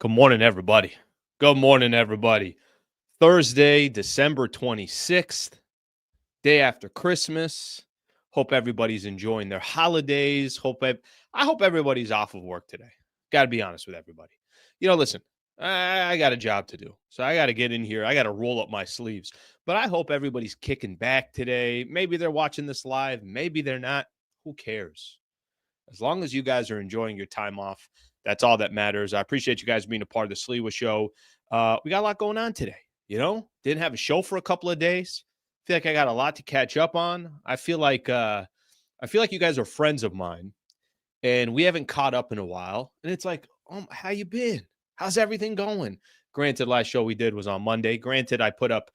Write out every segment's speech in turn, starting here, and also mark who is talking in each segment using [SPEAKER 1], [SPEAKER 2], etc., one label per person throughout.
[SPEAKER 1] Good morning, everybody. Good morning, everybody. Thursday, December 26th, day after Christmas. Hope everybody's enjoying their holidays. I hope everybody's off of work today. Got to be honest with everybody. Listen, I got a job to do. So I got to get in here. I got to roll up my sleeves. But I hope everybody's kicking back today. Maybe they're watching this live. Maybe they're not. Who cares? As long as you guys are enjoying your time off, that's all that matters. I appreciate you guys being a part of the Sliwa show. We got a lot going on today. Didn't have a show for a couple of days. Feel like I got a lot to catch up on. I feel like you guys are friends of mine, and we haven't caught up in a while. And it's like, how you been? How's everything going? Granted, last show we did was on Monday. Granted, I put up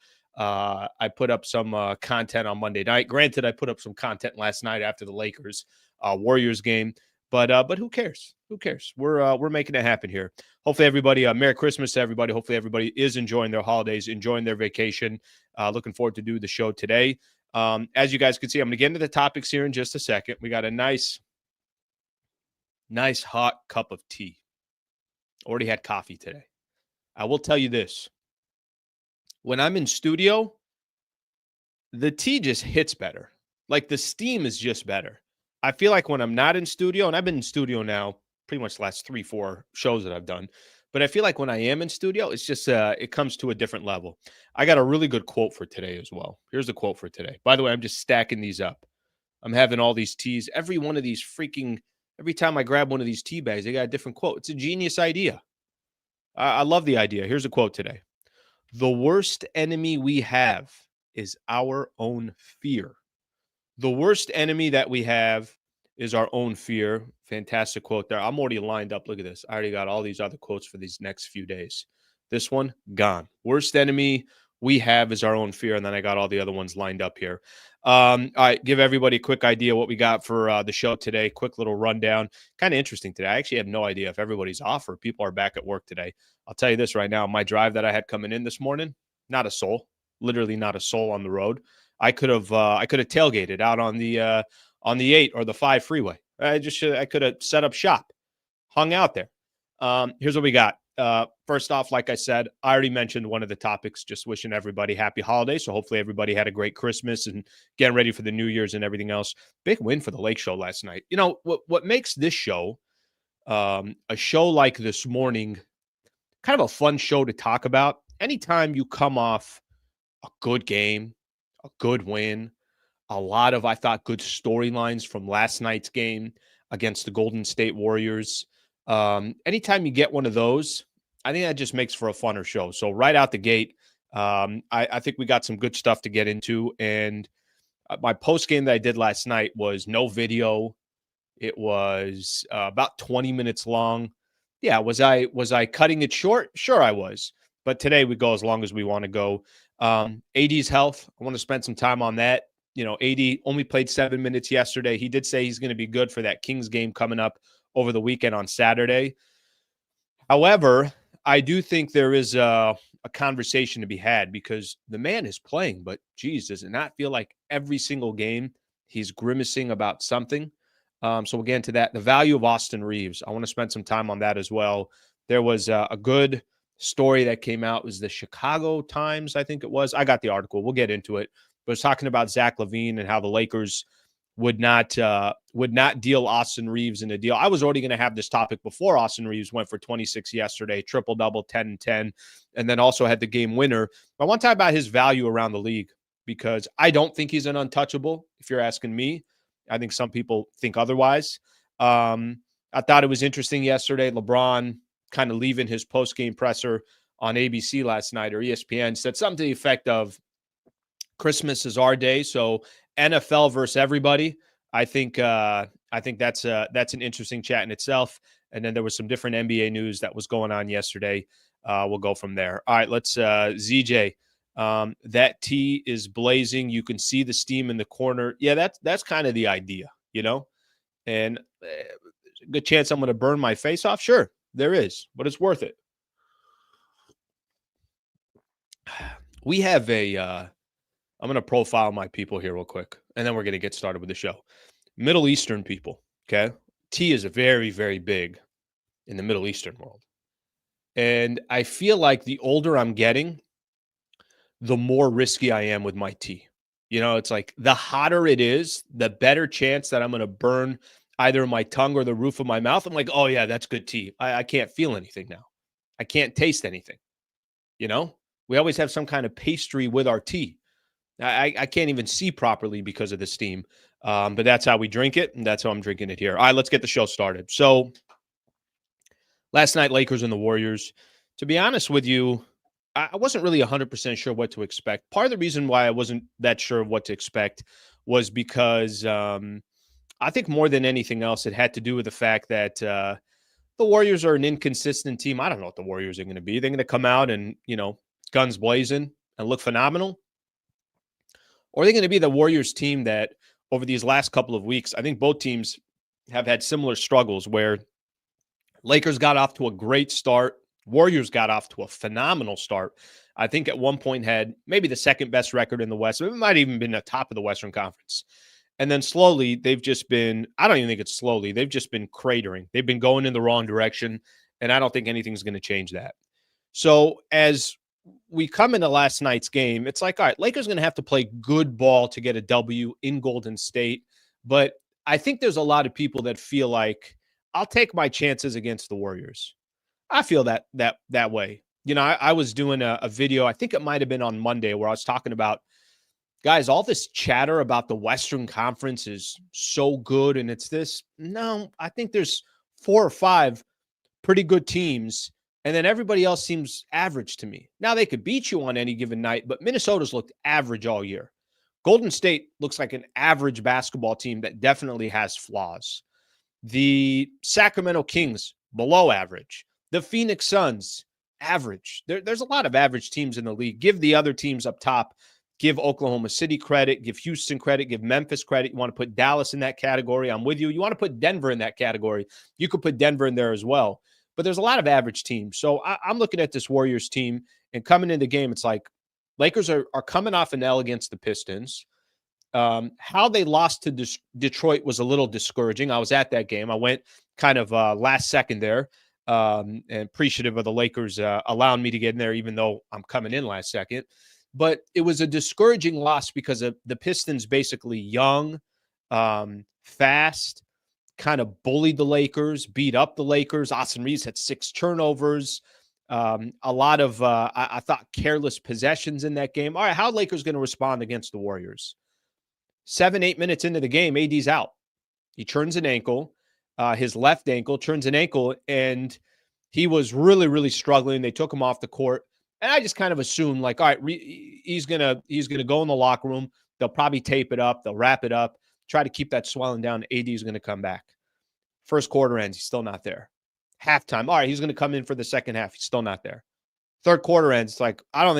[SPEAKER 1] some content on Monday night. Granted, I put up some content last night after the Lakers Warriors game. But who cares? Who cares? We're making it happen here. Hopefully, everybody. Merry Christmas to everybody. Hopefully, everybody is enjoying their holidays, enjoying their vacation. Looking forward to do the show today. As you guys can see, I'm going to get into the topics here in just a second. We got a nice hot cup of tea. Already had coffee today. I will tell you this. When I'm in studio, the tea just hits better. Like the steam is just better. I feel like when I'm not in studio, and I've been in studio now pretty much the last 3-4 shows that I've done, but I feel like when I am in studio, it's just it comes to a different level. I got a really good quote for today as well. Here's the quote for today. By the way, I'm just stacking these up. I'm having all these teas. Every time I grab one of these tea bags, they got a different quote. It's a genius idea. I love the idea. Here's a quote today. The worst enemy we have is our own fear. The worst enemy that we have is our own fear. Fantastic quote there. I'm already lined up. Look at this. I already got all these other quotes for these next few days. This one, gone. Worst enemy we have is our own fear. And then I got all the other ones lined up here. All right, give everybody a quick idea what we got for the show today. Quick little rundown. Kind of interesting today. I actually have no idea if everybody's off or people are back at work today. I'll tell you this right now. My drive that I had coming in this morning, not a soul. Literally not a soul on the road. I could have tailgated out on the 8 or the 5 freeway. I could have set up shop, hung out there. Here's what we got. First off, like I said, I already mentioned one of the topics, just wishing everybody happy holidays. So hopefully everybody had a great Christmas and getting ready for the New Year's and everything else. Big win for the Lake Show last night. You know, what makes this show, a show like this morning, kind of a fun show to talk about. Anytime you come off a good game, a good win, a lot of, I thought, good storylines from last night's game against the Golden State Warriors. Anytime you get one of those, I think that just makes for a funner show. So right out the gate, I think we got some good stuff to get into. And my post game that I did last night was no video. It was about 20 minutes long. Yeah, was I cutting it short? Sure, I was. But today we go as long as we want to go. AD's health, I want to spend some time on that. AD only played 7 minutes yesterday. He did say he's going to be good for that Kings game coming up over the weekend on Saturday. However, I do think there is a conversation to be had because the man is playing, but geez, does it not feel like every single game he's grimacing about something? So again, to that, the value of Austin Reaves, I want to spend some time on that as well. There was a good story that came out. It was the Chicago Times, I think it was. I got the article. We'll get into it. But it's talking about Zach LaVine and how the Lakers would not deal Austin Reaves in a deal. I was already going to have this topic before Austin Reaves went for 26 yesterday, triple-double, 10-10, and then also had the game winner. I want to talk about his value around the league because I don't think he's an untouchable, if you're asking me. I think some people think otherwise. I thought it was interesting yesterday. LeBron kind of leaving his post-game presser on ABC last night or ESPN said something to the effect of Christmas is our day. So NFL versus everybody. I think that's an interesting chat in itself. And then there was some different NBA news that was going on yesterday. We'll go from there. All right, let's ZJ. That tea is blazing. You can see the steam in the corner. Yeah, that's kind of the idea, and a good chance I'm going to burn my face off. Sure, there is, but it's worth it. We have I'm going to profile my people here real quick, and then we're going to get started with the show. Middle Eastern people, okay? Tea is very, very big in the Middle Eastern world. And I feel like the older I'm getting, the more risky I am with my tea. It's like the hotter it is, the better chance that I'm going to burn either my tongue or the roof of my mouth. I'm like, oh, yeah, that's good tea. I can't feel anything now. I can't taste anything. You know, we always have some kind of pastry with our tea. I can't even see properly because of the steam. But that's how we drink it. And that's how I'm drinking it here. All right, let's get the show started. So last night, Lakers and the Warriors. To be honest with you, I wasn't really 100% sure what to expect. Part of the reason why I wasn't that sure of what to expect was because I think more than anything else, it had to do with the fact that the Warriors are an inconsistent team. I don't know what the Warriors are going to be. They're going to come out and, guns blazing and look phenomenal. Or are they going to be the Warriors team that over these last couple of weeks, I think both teams have had similar struggles where Lakers got off to a great start. Warriors got off to a phenomenal start. I think at one point had maybe the second best record in the West. It might even been the top of the Western Conference. And then slowly they've just been, I don't even think it's slowly, they've just been cratering. They've been going in the wrong direction. And I don't think anything's going to change that. So as we come into last night's game, it's like, all right, Lakers going to have to play good ball to get a W in Golden State. But I think there's a lot of people that feel like I'll take my chances against the Warriors. I feel that way. I was doing a video, I think it might have been on Monday, where I was talking about, guys, all this chatter about the Western Conference is so good and it's this. No, I think there's 4 or 5 pretty good teams, and then everybody else seems average to me. Now, they could beat you on any given night, but Minnesota's looked average all year. Golden State looks like an average basketball team that definitely has flaws. The Sacramento Kings, below average. The Phoenix Suns, average. There's a lot of average teams in the league. Give the other teams up top. Give Oklahoma City credit. Give Houston credit. Give Memphis credit. You want to put Dallas in that category, I'm with you. You want to put Denver in that category, you could put Denver in there as well. But there's a lot of average teams. So I'm looking at this Warriors team, and coming into the game, it's like Lakers are coming off an L against the Pistons. How they lost to Detroit was a little discouraging. I was at that game. I went kind of last second there, and appreciative of the Lakers allowing me to get in there, even though I'm coming in last second. But it was a discouraging loss because of the Pistons basically young, fast, kind of bullied the Lakers, beat up the Lakers. Austin Reaves had 6 turnovers. A lot of, I thought, careless possessions in that game. All right, how are Lakers going to respond against the Warriors? 7-8 minutes into the game, AD's out. He turns an ankle, his left ankle, turns an ankle, and he was really, really struggling. They took him off the court, and I just kind of assumed, like, all right, he's gonna go in the locker room. They'll probably tape it up. They'll wrap it up, try to keep that swelling down. AD is going to come back. First quarter ends, he's still not there. Halftime, all right, he's going to come in for the second half. He's still not there. Third quarter ends, it's like, I don't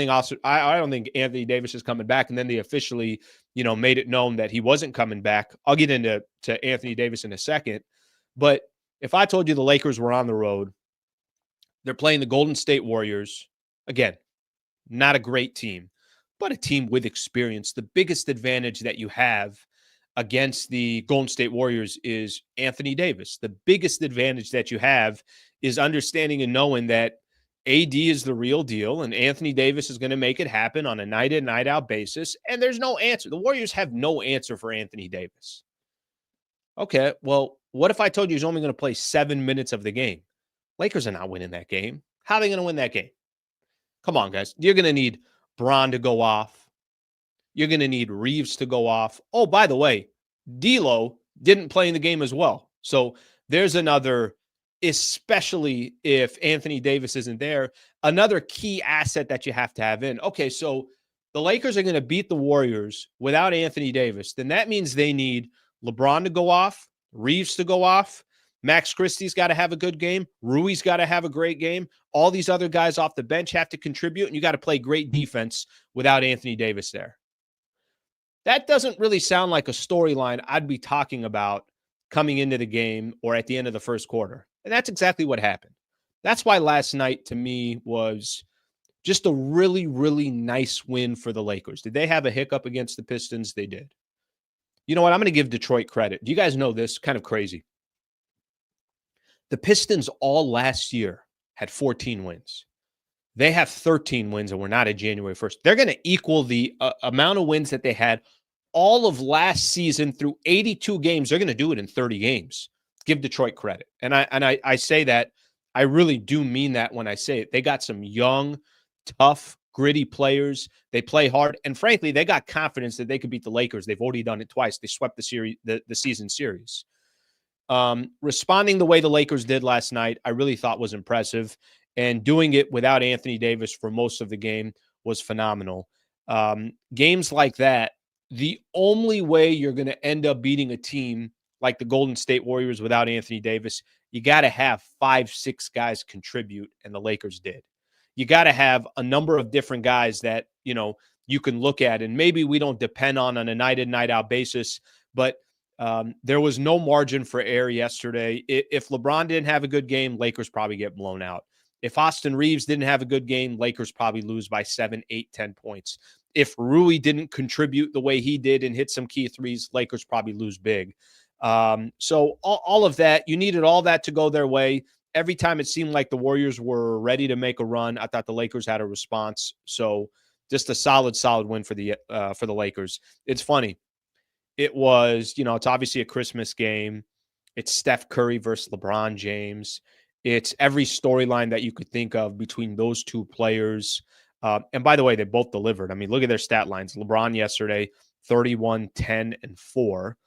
[SPEAKER 1] think Anthony Davis is coming back. And then they officially, made it known that he wasn't coming back. I'll get into Anthony Davis in a second. But if I told you the Lakers were on the road, they're playing the Golden State Warriors. Again, not a great team, but a team with experience. The biggest advantage that you have against the Golden State Warriors is Anthony Davis. The biggest advantage that you have is understanding and knowing that AD is the real deal, and Anthony Davis is going to make it happen on a night-in, night-out basis, and there's no answer. The Warriors have no answer for Anthony Davis. Okay, well, what if I told you he's only going to play 7 minutes of the game? Lakers are not winning that game. How are they going to win that game? Come on, guys. You're going to need Bron to go off. You're going to need Reaves to go off. Oh, by the way, D'Lo didn't play in the game as well. So there's another, especially if Anthony Davis isn't there, another key asset that you have to have in. Okay, so the Lakers are going to beat the Warriors without Anthony Davis. Then that means they need LeBron to go off, Reaves to go off, Max Christie's got to have a good game, Rui's got to have a great game. All these other guys off the bench have to contribute, and you got to play great defense without Anthony Davis there. That doesn't really sound like a storyline I'd be talking about coming into the game or at the end of the first quarter. And that's exactly what happened. That's why last night, to me, was just a really, really nice win for the Lakers. Did they have a hiccup against the Pistons? They did. You know what? I'm going to give Detroit credit. Do you guys know this? Kind of crazy. The Pistons all last year had 14 wins. They have 13 wins, and we're not at January 1st. They're going to equal the amount of wins that they had all of last season through 82 games. They're going to do it in 30 games. Give Detroit credit. And I say that, I really do mean that when I say it. They got some young, tough, gritty players. They play hard. And frankly, they got confidence that they could beat the Lakers. They've already done it twice. They swept the series, the season series. Responding the way the Lakers did last night, I really thought was impressive. And doing it without Anthony Davis for most of the game was phenomenal. Games like that, the only way you're going to end up beating a team like the Golden State Warriors without Anthony Davis, you got to have 5-6 guys contribute, and the Lakers did. You got to have a number of different guys that, you can look at, and maybe we don't depend on a night in, night out basis, but there was no margin for error yesterday. If LeBron didn't have a good game, Lakers probably get blown out. If Austin Reaves didn't have a good game, Lakers probably lose by 7, 8, 10 points. If Rui didn't contribute the way he did and hit some key threes, Lakers probably lose big. So all of that, you needed all that to go their way. Every time it seemed like the Warriors were ready to make a run, I thought the Lakers had a response. So just a solid win for the Lakers. It's funny. It was, it's obviously a Christmas game. It's Steph Curry versus LeBron James. It's every storyline that you could think of between those two players. And by the way, they both delivered. I mean, look at their stat lines. LeBron yesterday, 31, 10, and 4.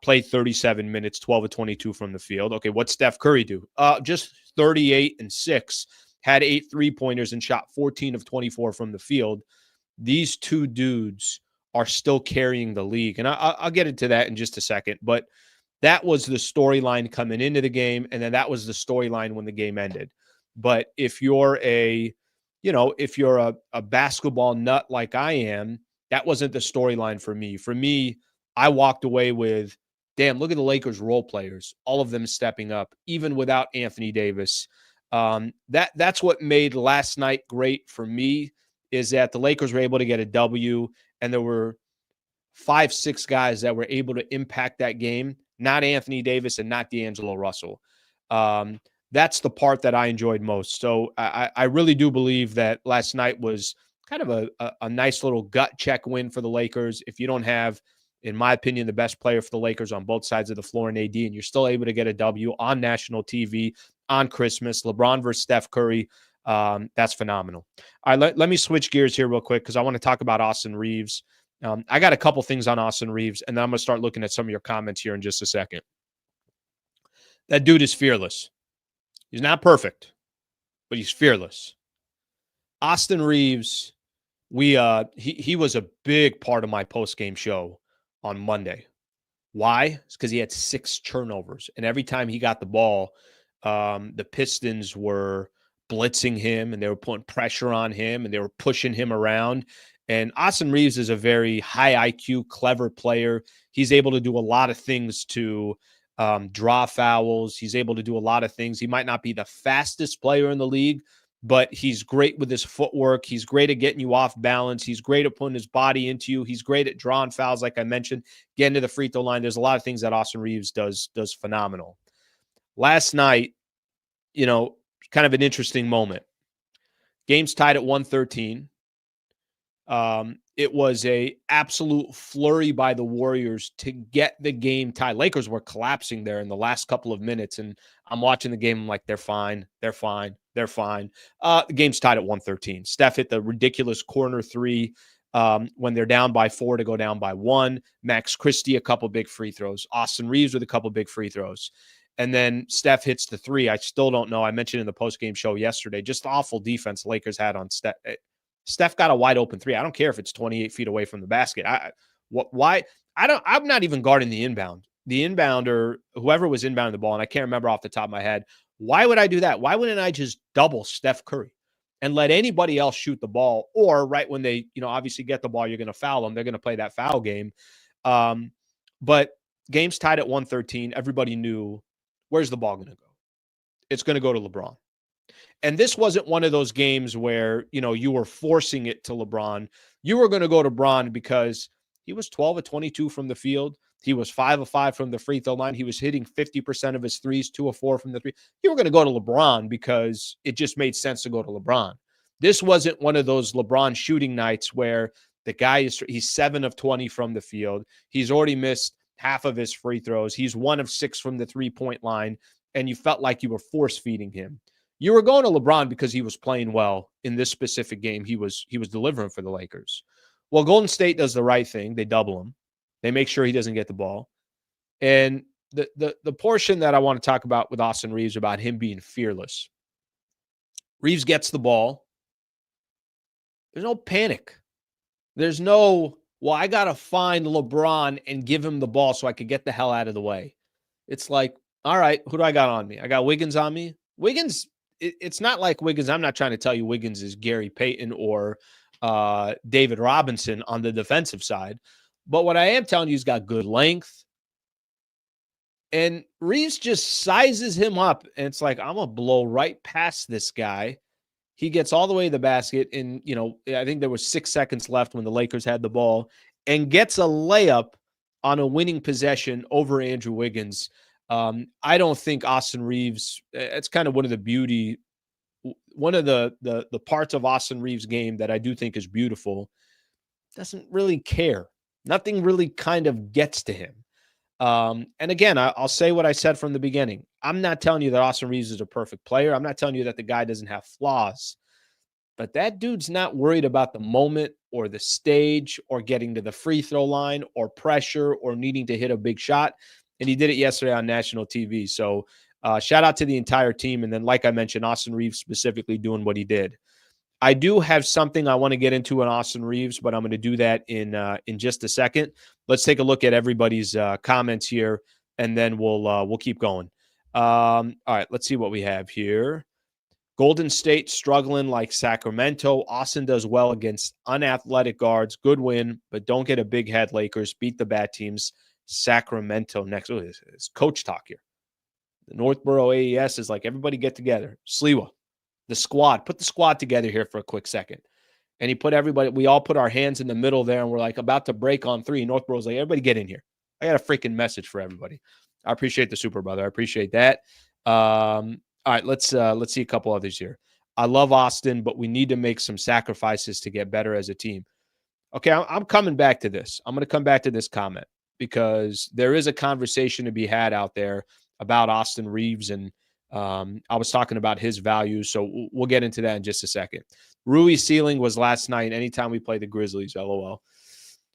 [SPEAKER 1] Played 37 minutes, 12 of 22 from the field. Okay, what'd Steph Curry do? Just 38 and 6. Had 8 3-pointers and shot 14 of 24 from the field. These two dudes are still carrying the league. And I'll get into that in just a second. But that was the storyline coming into the game, and then that was the storyline when the game ended. But if you're a basketball nut like I am, that wasn't the storyline for me. For me, I walked away with, damn, look at the Lakers role players, all of them stepping up, even without Anthony Davis. That's what made last night great for me, is that the Lakers were able to get a W, and there were 5-6 guys that were able to impact that game, not Anthony Davis and not D'Angelo Russell. That's the part that I enjoyed most. So I really do believe that last night was kind of a nice little gut check win for the Lakers. If you don't have, in my opinion, the best player for the Lakers on both sides of the floor in AD, and you're still able to get a W on national TV on Christmas, LeBron versus Steph Curry, that's phenomenal. All right, let me switch gears here real quick because I want to talk about Austin Reaves. I got a couple things on Austin Reaves, and then I'm going to start looking at some of your comments here in just a second. That dude is fearless. He's not perfect, but he's fearless. Austin Reaves, he was a big part of my post-game show on Monday. Why? It's because he had 6 turnovers, and every time he got the ball, the Pistons were blitzing him, and they were putting pressure on him, and they were pushing him around. And Austin Reaves is a very high IQ, clever player. He's able to do a lot of things to draw fouls. He's able to do a lot of things. He might not be the fastest player in the league, but he's great with his footwork. He's great at getting you off balance. He's great at putting his body into you. He's great at drawing fouls, like I mentioned, getting to the free throw line. There's a lot of things that Austin Reaves does phenomenal. Last night, kind of an interesting moment. Game's tied at 113. It was a absolute flurry by the Warriors to get the game tied. Lakers were collapsing there in the last couple of minutes, and I'm watching the game. I'm like, they're fine. The game's tied at 113. Steph hit the ridiculous corner 3 when they're down by 4 to go down by 1. Max Christie, a couple big free throws. Austin Reaves with a couple big free throws. And then Steph hits the 3. I still don't know. I mentioned in the postgame show yesterday, just awful defense the Lakers had on Steph. Steph got a wide open 3. I don't care if it's 28 feet away from the basket. I'm not even guarding the inbound. The inbounder, whoever was inbounding the ball, and I can't remember off the top of my head. Why would I do that? Why wouldn't I just double Steph Curry and let anybody else shoot the ball? Or right when they, obviously get the ball, you're going to foul them. They're going to play that foul game. But game's tied at 113. Everybody knew, where's the ball going to go? It's going to go to LeBron. And this wasn't one of those games where, you were forcing it to LeBron. You were going to go to LeBron because He was 12 of 22 from the field. He was 5 of 5 from the free throw line. He was hitting 50% of his threes, 2 of 4 from the three. You were going to go to LeBron because it just made sense to go to LeBron. This wasn't one of those LeBron shooting nights where he's 7 of 20 from the field. He's already missed half of his free throws. He's 1 of 6 from the 3-point line, and you felt like you were force feeding him. You were going to LeBron because he was playing well in this specific game. He was delivering for the Lakers. Well, Golden State does the right thing. They double him. They make sure he doesn't get the ball. And the portion that I want to talk about with Austin Reaves about him being fearless. Reaves gets the ball. There's no panic. There's no, well, I got to find LeBron and give him the ball so I could get the hell out of the way. It's like, all right, who do I got on me? I got Wiggins on me. Wiggins, it's not like Wiggins. I'm not trying to tell you Wiggins is Gary Payton or David Robinson on the defensive side. But what I am telling you, he's got good length. And Reaves just sizes him up. And it's like, I'm going to blow right past this guy. He gets all the way to the basket. And, I think there was 6 seconds left when the Lakers had the ball and gets a layup on a winning possession over Andrew Wiggins. I don't think Austin Reaves, it's kind of one of the parts of Austin Reaves' game that I do think is beautiful, doesn't really care. Nothing really kind of gets to him. And again, I'll say what I said from the beginning. I'm not telling you that Austin Reaves is a perfect player. I'm not telling you that the guy doesn't have flaws. But that dude's not worried about the moment or the stage or getting to the free throw line or pressure or needing to hit a big shot. And he did it yesterday on national TV. So shout out to the entire team. And then, like I mentioned, Austin Reaves specifically doing what he did. I do have something I want to get into on Austin Reaves, but I'm going to do that in just a second. Let's take a look at everybody's comments here, and then we'll keep going. All right, let's see what we have here. Golden State struggling like Sacramento. Austin does well against unathletic guards. Good win, but don't get a big head. Lakers beat the bad teams. Sacramento next. Oh, it's coach talk here. The Northborough AES is like, everybody get together. Sliwa, the squad. Put the squad together here for a quick second. And he put everybody, we all put our hands in the middle there, and we're like about to break on 3. Northborough's like, everybody get in here. I got a freaking message for everybody. I appreciate the super brother. I appreciate that. All right, let's see a couple others here. I love Austin, but we need to make some sacrifices to get better as a team. Okay, I'm coming back to this. I'm going to come back to this comment because there is a conversation to be had out there about Austin Reaves, and I was talking about his values, so we'll get into that in just a second. Rui's ceiling was last night. Anytime we play the Grizzlies, LOL.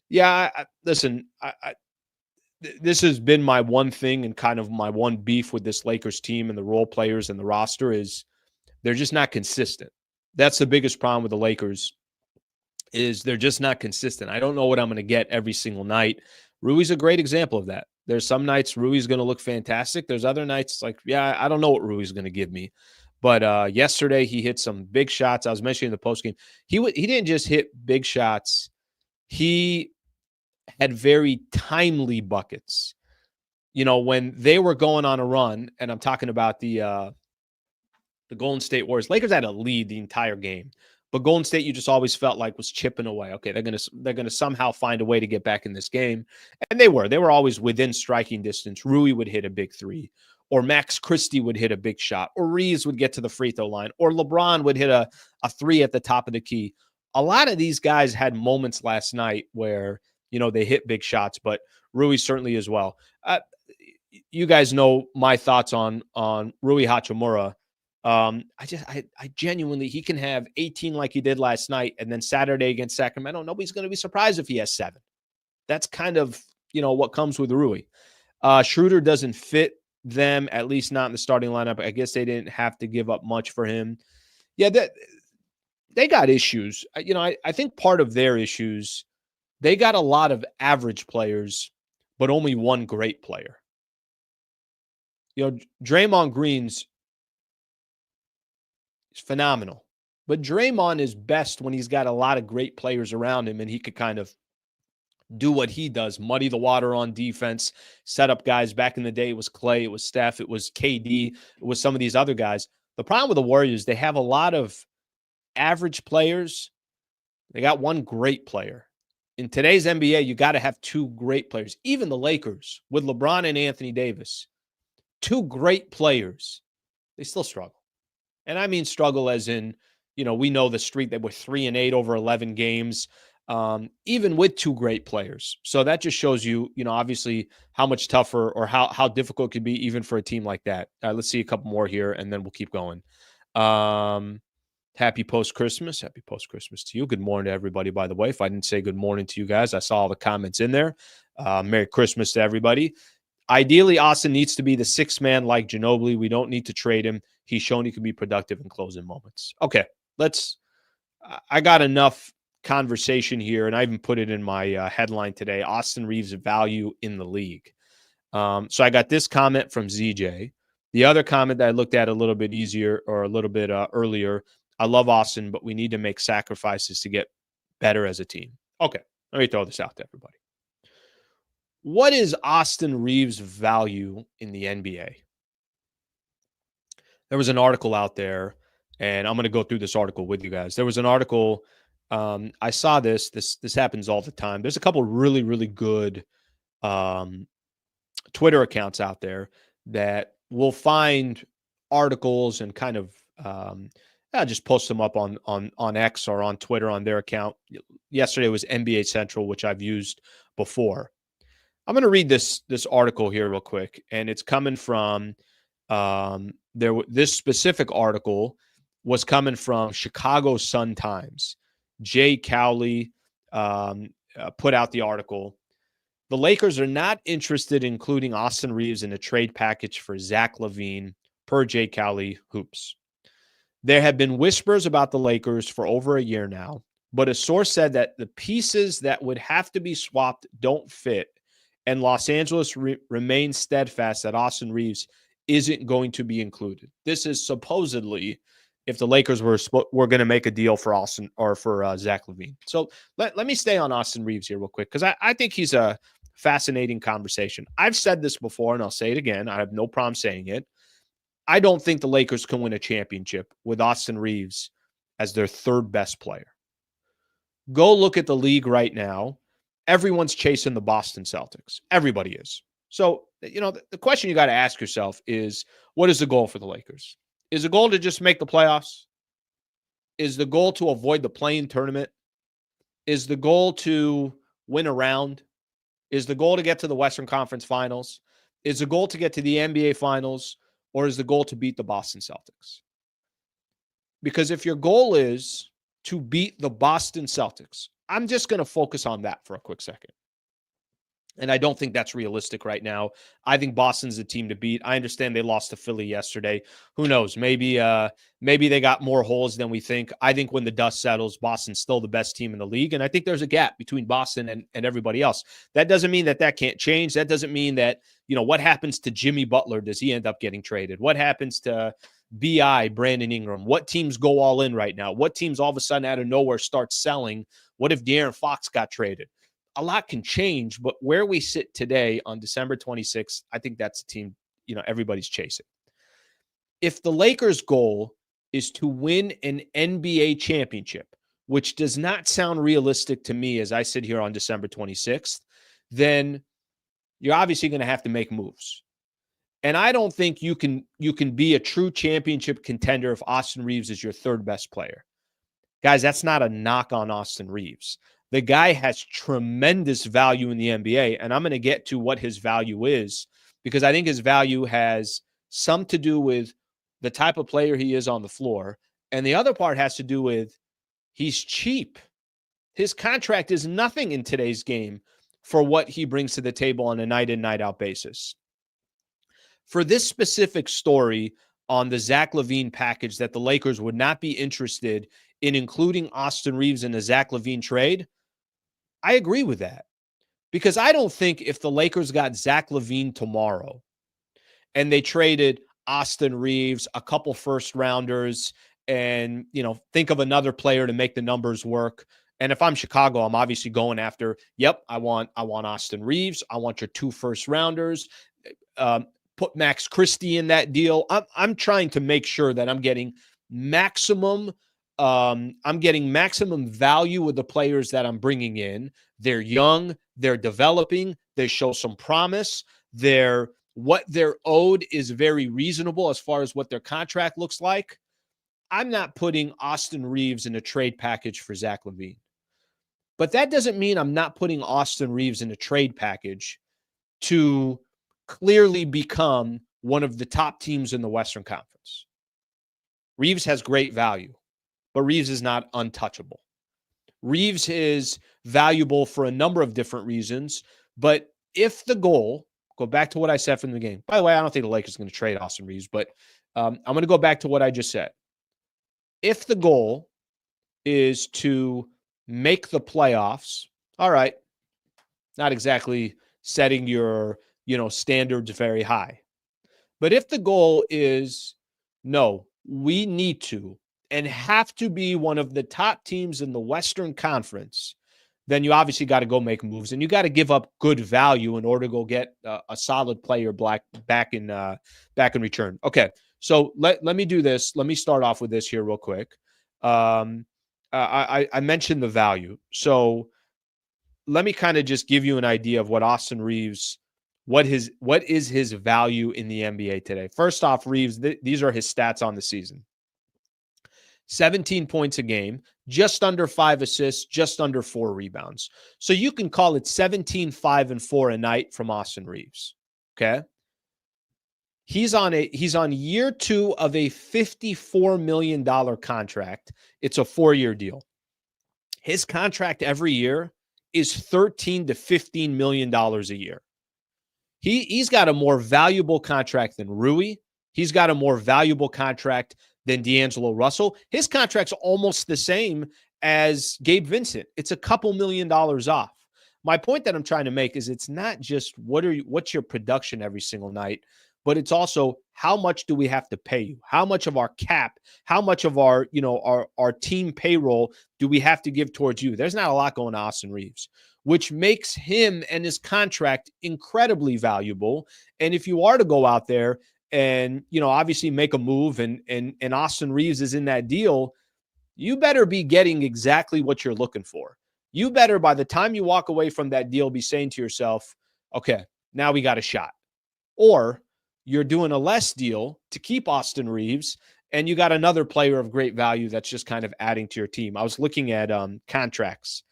[SPEAKER 1] Yeah, listen, this has been my one thing and kind of my one beef with this Lakers team and the role players and the roster is they're just not consistent. That's the biggest problem with the Lakers is they're just not consistent. I don't know what I'm going to get every single night. Rui's a great example of that. There's some nights Rui's going to look fantastic. There's other nights like, yeah, I don't know what Rui's going to give me. But yesterday he hit some big shots. I was mentioning in the postgame. He didn't just hit big shots. He had very timely buckets. When they were going on a run, and I'm talking about the Golden State Warriors. Lakers had a lead the entire game, but Golden State you just always felt like was chipping away. Okay, they're gonna somehow find a way to get back in this game, and they were always within striking distance. Rui would hit a big 3, or Max Christie would hit a big shot, or Reaves would get to the free throw line, or LeBron would hit a 3 at the top of the key. A lot of these guys had moments last night where they hit big shots, but Rui certainly as well. You guys know my thoughts on Rui Hachimura. I genuinely, he can have 18 like he did last night, and then Saturday against Sacramento, nobody's going to be surprised if he has 7. That's kind of, what comes with Rui. Schroeder doesn't fit them, at least not in the starting lineup. I guess they didn't have to give up much for him. Yeah, they got issues. I think part of their issues, they got a lot of average players, but only one great player. Draymond Green's phenomenal, but Draymond is best when he's got a lot of great players around him and he could kind of do what he does, muddy the water on defense, set up guys. Back in the day, it was Clay, it was Steph, it was KD, it was some of these other guys. The problem with the Warriors, they have a lot of average players. They got one great player. In today's NBA, you got to have two great players. Even the Lakers with LeBron and Anthony Davis, two great players, they still struggle. And I mean struggle as in, we know the streak. They were 3-8 over 11 games, even with two great players. So that just shows you, obviously how much tougher or how difficult it could be even for a team like that. Let's see a couple more here, and then we'll keep going. Happy post-Christmas. Happy post-Christmas to you. Good morning to everybody, by the way. If I didn't say good morning to you guys, I saw all the comments in there. Merry Christmas to everybody. Ideally, Austin needs to be the sixth man like Ginobili. We don't need to trade him. He's shown he can be productive in closing moments. Okay, I got enough conversation here, and I even put it in my headline today, Austin Reaves' value in the league. So I got this comment from ZJ. The other comment that I looked at a little bit earlier, I love Austin, but we need to make sacrifices to get better as a team. Okay, let me throw this out to everybody. What is Austin Reaves' value in the NBA? There was an article out there, and I'm going to go through this article with you guys. There was an article. I saw this. This happens all the time. There's a couple really, really good Twitter accounts out there that will find articles and kind of just post them up on X or on Twitter on their account. Yesterday was NBA Central, which I've used before. I'm going to read this article here real quick, and it's coming from this specific article was coming from Chicago Sun-Times. Jay Cowley put out the article. The Lakers are not interested in including Austin Reaves in a trade package for Zach LaVine, per Jay Cowley Hoops. There have been whispers about the Lakers for over a year now, but a source said that the pieces that would have to be swapped don't fit, and Los Angeles remains steadfast that Austin Reaves isn't going to be included. This is supposedly if the Lakers were going to make a deal for Austin or for Zach LaVine. So let me stay on Austin Reaves here real quick, because I think he's a fascinating conversation. I've said this before, and I'll say it again. I have no problem saying it. I don't think the Lakers can win a championship with Austin Reaves as their third best player. Go look at the league right now. Everyone's chasing the Boston Celtics. Everybody is. So, the question you got to ask yourself is, what is the goal for the Lakers? Is the goal to just make the playoffs? Is the goal to avoid the play-in tournament? Is the goal to win a round? Is the goal to get to the Western Conference Finals? Is the goal to get to the NBA Finals? Or is the goal to beat the Boston Celtics? Because if your goal is to beat the Boston Celtics, I'm just going to focus on that for a quick second. And I don't think that's realistic right now. I think Boston's the team to beat. I understand they lost to Philly yesterday. Who knows? Maybe they got more holes than we think. I think when the dust settles, Boston's still the best team in the league. And I think there's a gap between Boston and everybody else. That doesn't mean that can't change. That doesn't mean that, what happens to Jimmy Butler? Does he end up getting traded? What happens to B.I., Brandon Ingram? What teams go all in right now? What teams all of a sudden out of nowhere start selling? What if De'Aaron Fox got traded? A lot can change, but where we sit today on December 26th, I think that's a team, everybody's chasing. If the Lakers' goal is to win an NBA championship, which does not sound realistic to me as I sit here on December 26th, then you're obviously going to have to make moves. And I don't think you can be a true championship contender if Austin Reaves is your third best player. Guys, that's not a knock on Austin Reaves. The guy has tremendous value in the NBA, and I'm going to get to what his value is, because I think his value has some to do with the type of player he is on the floor, and the other part has to do with he's cheap. His contract is nothing in today's game for what he brings to the table on a night-in, night-out basis. For this specific story on the Zach LaVine package that the Lakers would not be interested in including Austin Reaves in the Zach LaVine trade, I agree with that, because I don't think if the Lakers got Zach LaVine tomorrow and they traded Austin Reaves, a couple first rounders, and, think of another player to make the numbers work. And if I'm Chicago, I'm obviously going after, I want Austin Reaves. I want your 2 first rounders. Put Max Christie in that deal. I'm trying to make sure that I'm getting maximum value with the players that I'm bringing in They're young, they're developing, they show some promise. What they're owed is very reasonable as far as what their contract looks like. I'm not putting Austin Reaves in a trade package for Zach LaVine. But that doesn't mean I'm not putting Austin Reaves in a trade package to clearly become one of the top teams in the Western Conference. Reaves has great value, but Reaves is not untouchable. Reaves is valuable for a number of different reasons, but if the goal, go back to what I said from the game. By the way, I don't think the Lakers are going to trade Austin Reaves, but I'm going to go back to what I just said. If the goal is to make the playoffs, all right, not exactly setting your, standards very high. But if the goal is, no, we need to and have to be one of the top teams in the Western Conference, then you obviously got to go make moves and you got to give up good value in order to go get a solid player back in return. Okay, so let me do this. Let me start off with this here real quick. I mentioned the value, so let me kind of just give you an idea of what Austin Reaves, what is his value in the NBA today. First off, Reaves, these are his stats on the season. 17 points a game, just under 5 assists, just under 4 rebounds. So you can call it 17, 5, and 4 a night from Austin Reaves. Okay. He's on year 2 of a $54 million contract. It's a 4-year deal. His contract every year is $13 to $15 million a year. He's got a more valuable contract than Rui. He's got a more valuable contract than D'Angelo Russell. His contract's almost the same as Gabe Vincent. It's a couple $1 million off. My point that I'm trying to make is it's not just what's your production every single night, but it's also how much do we have to pay you? How much of our cap, how much of our team payroll do we have to give towards you? There's not a lot going to Austin Reaves, which makes him and his contract incredibly valuable. And if you are to go out there and, obviously make a move and Austin Reaves is in that deal, you better be getting exactly what you're looking for. You better, by the time you walk away from that deal, be saying to yourself, okay, now we got a shot. Or you're doing a less deal to keep Austin Reaves and you got another player of great value that's just kind of adding to your team. I was looking at contracts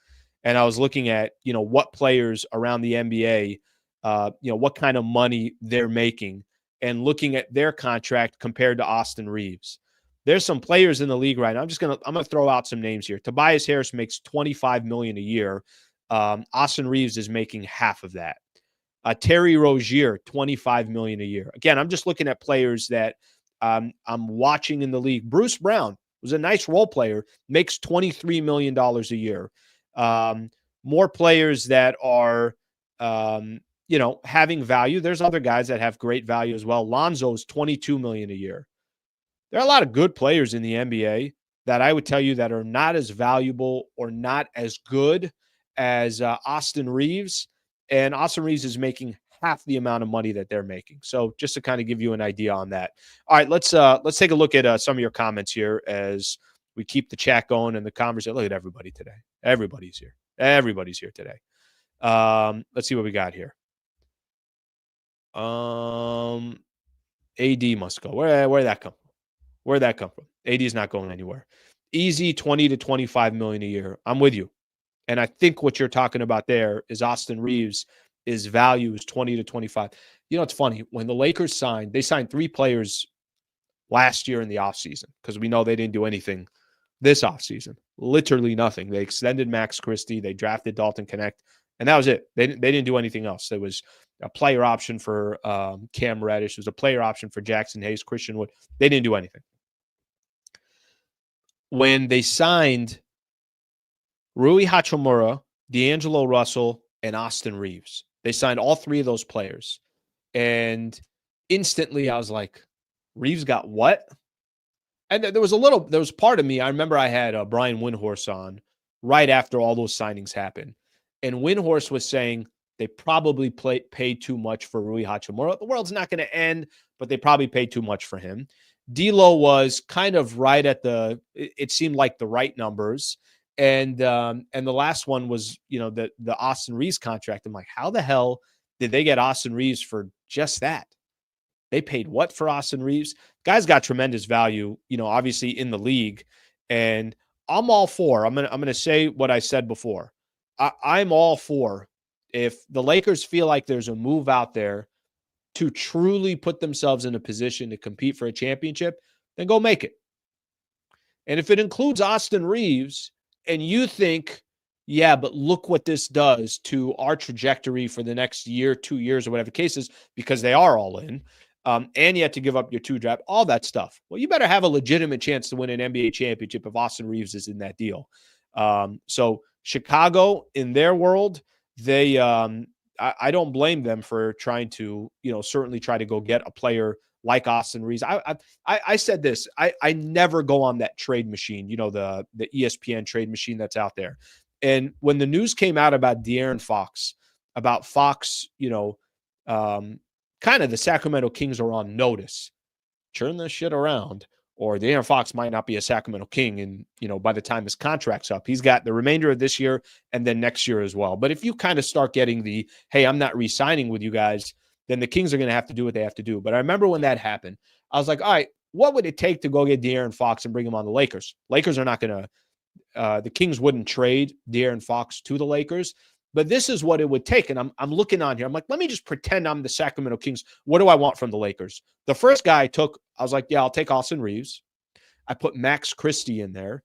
[SPEAKER 1] and I was looking at, what players around the NBA, what kind of money they're making and looking at their contract compared to Austin Reaves. There's some players in the league right now. I'm going to throw out some names here. Tobias Harris makes $25 million a year. Austin Reaves is making half of that. Terry Rozier, $25 million a year. Again, I'm just looking at players that I'm watching in the league. Bruce Brown was a nice role player, makes $23 million a year. More players that are, having value. There's other guys that have great value as well. Lonzo's $22 million a year. There are a lot of good players in the NBA that I would tell you that are not as valuable or not as good as Austin Reaves. And Austin Reaves is making half the amount of money that they're making. So just to kind of give you an idea on that. All right, let's take a look at some of your comments here as we keep the chat going and the conversation. Look at everybody today. Everybody's here. Everybody's here today. Let's see what we got here. AD must go. Where'd that come from? Where'd that come from? AD is not going anywhere. Easy 20 to 25 million a year. I'm with you. And I think what you're talking about there is Austin Reaves' value is 20 to 25. It's funny. When the Lakers signed, they signed 3 players last year in the offseason because we know they didn't do anything this offseason. Literally nothing. They extended Max Christie. They drafted Dalton Connect. And that was it. They didn't do anything else. There was a player option for Cam Reddish. There was a player option for Jackson Hayes, Christian Wood. They didn't do anything. When they signed Rui Hachimura, D'Angelo Russell, and Austin Reaves, they signed all 3 of those players. And instantly I was like, Reaves got what? And there was part of me, I remember I had Brian Windhorst on right after all those signings happened. And Windhorst was saying they probably paid too much for Rui Hachimura. The world's not going to end, but they probably paid too much for him. D'Lo was kind of right at it seemed like the right numbers. And the last one was, the Austin Reaves contract. I'm like, how the hell did they get Austin Reaves for just that? They paid what for Austin Reaves? Guy's got tremendous value, obviously in the league. And I'm all for, I'm gonna say what I said before. I'm all for, if the Lakers feel like there's a move out there to truly put themselves in a position to compete for a championship, then go make it. And if it includes Austin Reaves and you think, yeah, but look what this does to our trajectory for the next year, 2 years, or whatever the case is, because they are all in, and you have to give up your 2 draft, all that stuff. Well, you better have a legitimate chance to win an NBA championship if Austin Reaves is in that deal. So Chicago, in their world, they I don't blame them for trying to, certainly try to go get a player like Austin Reaves. I said this. I never go on that trade machine, the ESPN trade machine that's out there. And when the news came out about De'Aaron Fox, kind of the Sacramento Kings are on notice. Turn this shit around, or De'Aaron Fox might not be a Sacramento King. And, by the time his contract's up, he's got the remainder of this year and then next year as well. But if you kind of start getting the, hey, I'm not re-signing with you guys, then the Kings are going to have to do what they have to do. But I remember when that happened, I was like, all right, what would it take to go get De'Aaron Fox and bring him on the Lakers? Lakers are not going to, the Kings wouldn't trade De'Aaron Fox to the Lakers, but this is what it would take. And I'm looking on here. I'm like, let me just pretend I'm the Sacramento Kings. What do I want from the Lakers? The first guy I took, I was like, yeah, I'll take Austin Reaves. I put Max Christie in there.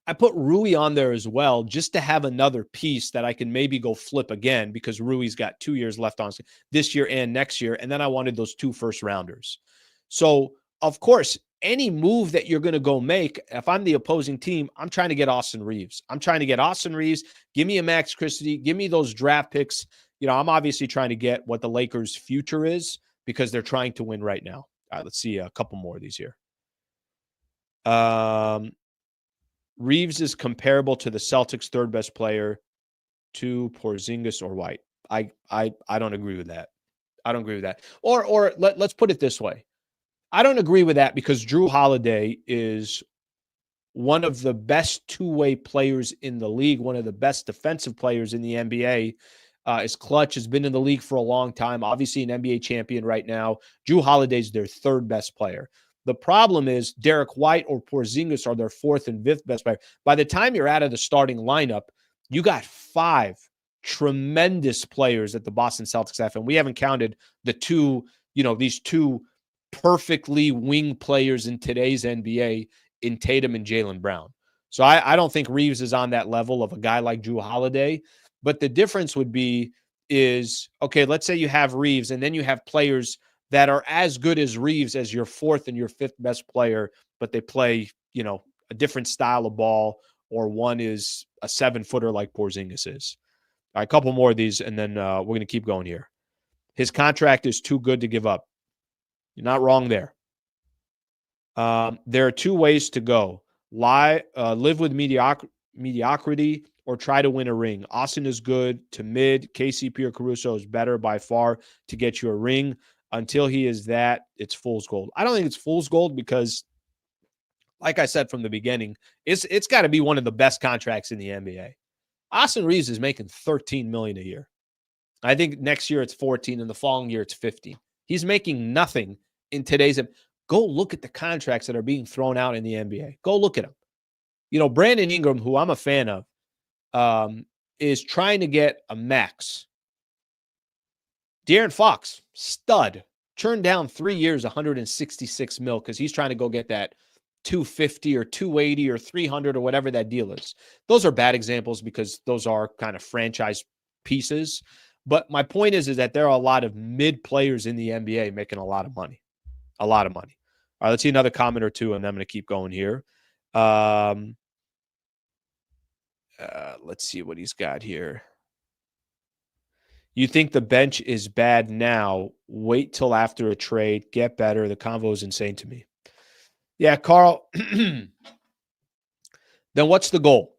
[SPEAKER 1] I put Rui on there as well, just to have another piece that I can maybe go flip again, because Rui's got 2 years left on this year and next year. And then I wanted those 2 first-rounders. So, of course, any move that you're going to go make, if I'm the opposing team, I'm trying to get Austin Reaves. Give me a Max Christie. Give me those draft picks. I'm obviously trying to get what the Lakers' future is, because they're trying to win right now. All right, let's see a couple more of these here. Reaves is comparable to the Celtics' third best player to Porzingis or White. I don't agree with that. I don't agree with that. Or let's put it this way. I don't agree with that, because Drew Holiday is one of the best two-way players in the league, one of the best defensive players in the NBA. Is clutch, has been in the league for a long time, obviously an NBA champion right now. Drew Holiday's their third best player. The problem is Derek White or Porzingis are their fourth and fifth best player. By the time you're out of the starting lineup, you got 5 tremendous players at the Boston Celtics have, and we haven't counted the 2, these 2 perfectly wing players in today's NBA in Tatum and Jaylen Brown. So I don't think Reaves is on that level of a guy like Drew Holiday. But the difference would be okay, let's say you have Reaves, and then you have players that are as good as Reaves as your fourth and your fifth best player, but they play, a different style of ball, or one is a 7-footer like Porzingis is. All right, a couple more of these, and then we're going to keep going here. His contract is too good to give up. You're not wrong there. There are 2 ways to go. Live with mediocrity, or try to win a ring. Austin is good to mid. KCP or Caruso is better by far to get you a ring. Until he is that, it's fool's gold. I don't think it's fool's gold, because, like I said from the beginning, it's got to be one of the best contracts in the NBA. Austin Reaves is making $13 million a year. I think next year it's 14, and the following year it's 15. He's making nothing in today's. Go look at the contracts that are being thrown out in the NBA. Go look at them. Brandon Ingram, who I'm a fan of, is trying to get a max. De'Aaron Fox, stud, turned down 3 years, $166 million, because he's trying to go get that 250 or 280 or 300 or whatever that deal is. Those are bad examples, because those are kind of franchise pieces. But my point is that there are a lot of mid players in the NBA making a lot of money. A lot of money. All right, let's see another comment or two, and then I'm going to keep going here. Let's see what he's got here. You think the bench is bad now? Wait till after a trade. Get better. The convo is insane to me. Yeah, Carl. Then what's the goal?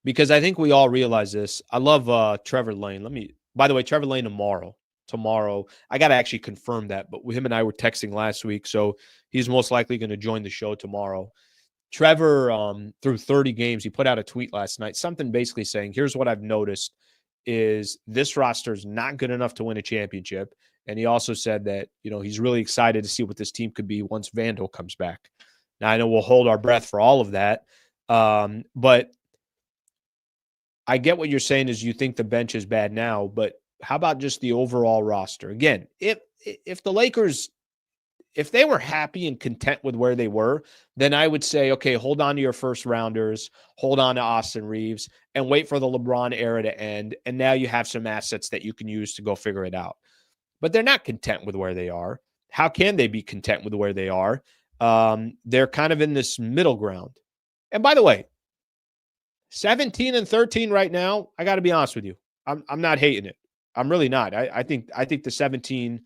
[SPEAKER 1] Because I think we all realize this. I love Trevor Lane. By the way, Trevor Lane tomorrow. I got to actually confirm that, but him and I were texting last week, so he's most likely going to join the show tomorrow. Trevor, through 30 games, he put out a tweet last night, something basically saying, here's what I've noticed is this roster is not good enough to win a championship. And he also said that, he's really excited to see what this team could be once Vandal comes back. Now, I know we'll hold our breath for all of that. But I get what you're saying is you think the bench is bad now, but how about just the overall roster? Again, if the Lakers, if they were happy and content with where they were, then I would say, okay, hold on to your first rounders, hold on to Austin Reaves, and wait for the LeBron era to end. And now you have some assets that you can use to go figure it out. But they're not content with where they are. How can they be content with where they are? They're kind of in this middle ground. And by the way, 17-13 right now, I got to be honest with you. I'm not hating it. I'm really not. I think the 17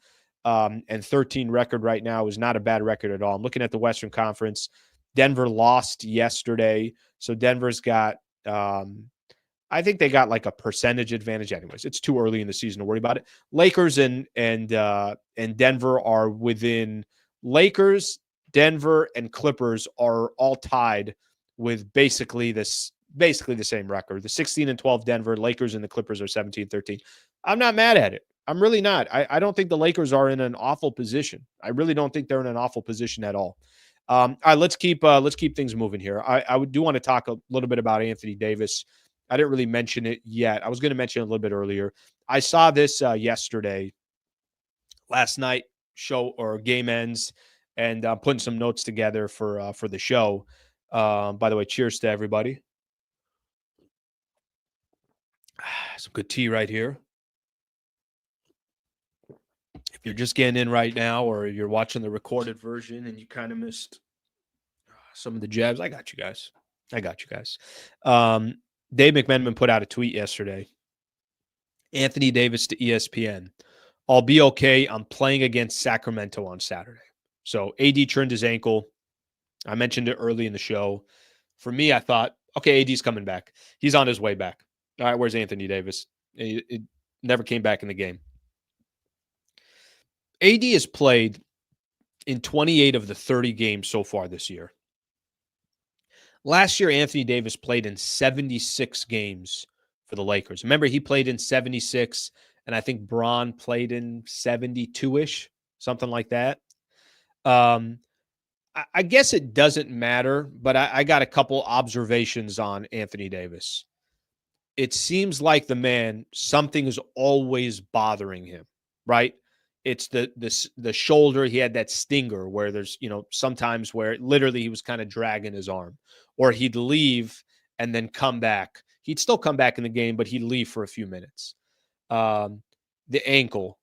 [SPEAKER 1] and 13 record right now is not a bad record at all. I'm looking at the Western Conference. Denver lost yesterday, so Denver's got I think they got like a percentage advantage. Anyways, it's too early in the season to worry about it. Lakers and Denver are within. Lakers, Denver, and Clippers are all tied with basically the same record. The 16-12 Denver, Lakers, and the Clippers are 17-13. I'm not mad at it. I'm really not. I don't think the Lakers are in an awful position. I really don't think they're in an awful position at all. All right, let's keep things moving here. I do want to talk a little bit about Anthony Davis. I didn't really mention it yet. I was going to mention it a little bit earlier. I saw this yesterday, last night show or game ends, and I'm putting some notes together for the show. By the way, cheers to everybody. Some good tea right here. If you're just getting in right now or you're watching the recorded version and you kind of missed some of the jabs, I got you guys. Dave McMenamin put out a tweet yesterday. Anthony Davis to ESPN. I'll be okay. I'm playing against Sacramento on Saturday. So AD turned his ankle. I mentioned it early in the show. For me, I thought, okay, AD's coming back. He's on his way back. All right, where's Anthony Davis? It never came back in the game. AD has played in 28 of the 30 games so far this year. Last year, Anthony Davis played in 76 games for the Lakers. Remember, he played in 76, and I think Bron played in 72-ish, something like that. I guess it doesn't matter, but I got a couple observations on Anthony Davis. It seems like the man, something is always bothering him, right? It's the shoulder. He had that stinger where there's, sometimes where literally he was kind of dragging his arm, or he'd leave and then come back. He'd still come back in the game, but he'd leave for a few minutes. The ankle,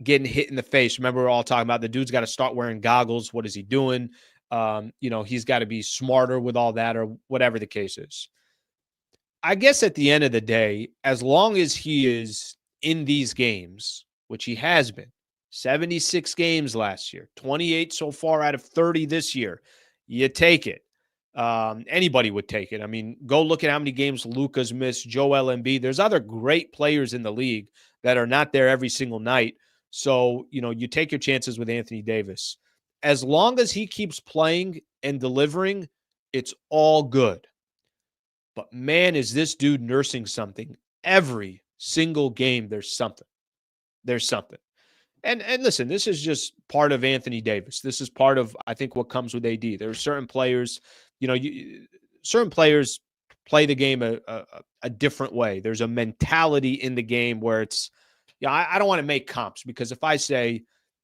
[SPEAKER 1] getting hit in the face. Remember, we're all talking about the dude's got to start wearing goggles. What is he doing? He's got to be smarter with all that, or whatever the case is. I guess at the end of the day, as long as he is in these games, which he has been, 76 games last year, 28 so far out of 30 this year, you take it. Anybody would take it. I mean, go look at how many games Luka's missed, Joel Embiid. There's other great players in the league that are not there every single night. So, you take your chances with Anthony Davis. As long as he keeps playing and delivering, it's all good. But man, is this dude nursing something. Every single game, there's something. And listen, this is just part of Anthony Davis. This is part of, I think, what comes with AD. There are certain players, certain players play the game a different way. There's a mentality in the game where it's, I don't want to make comps, because if I say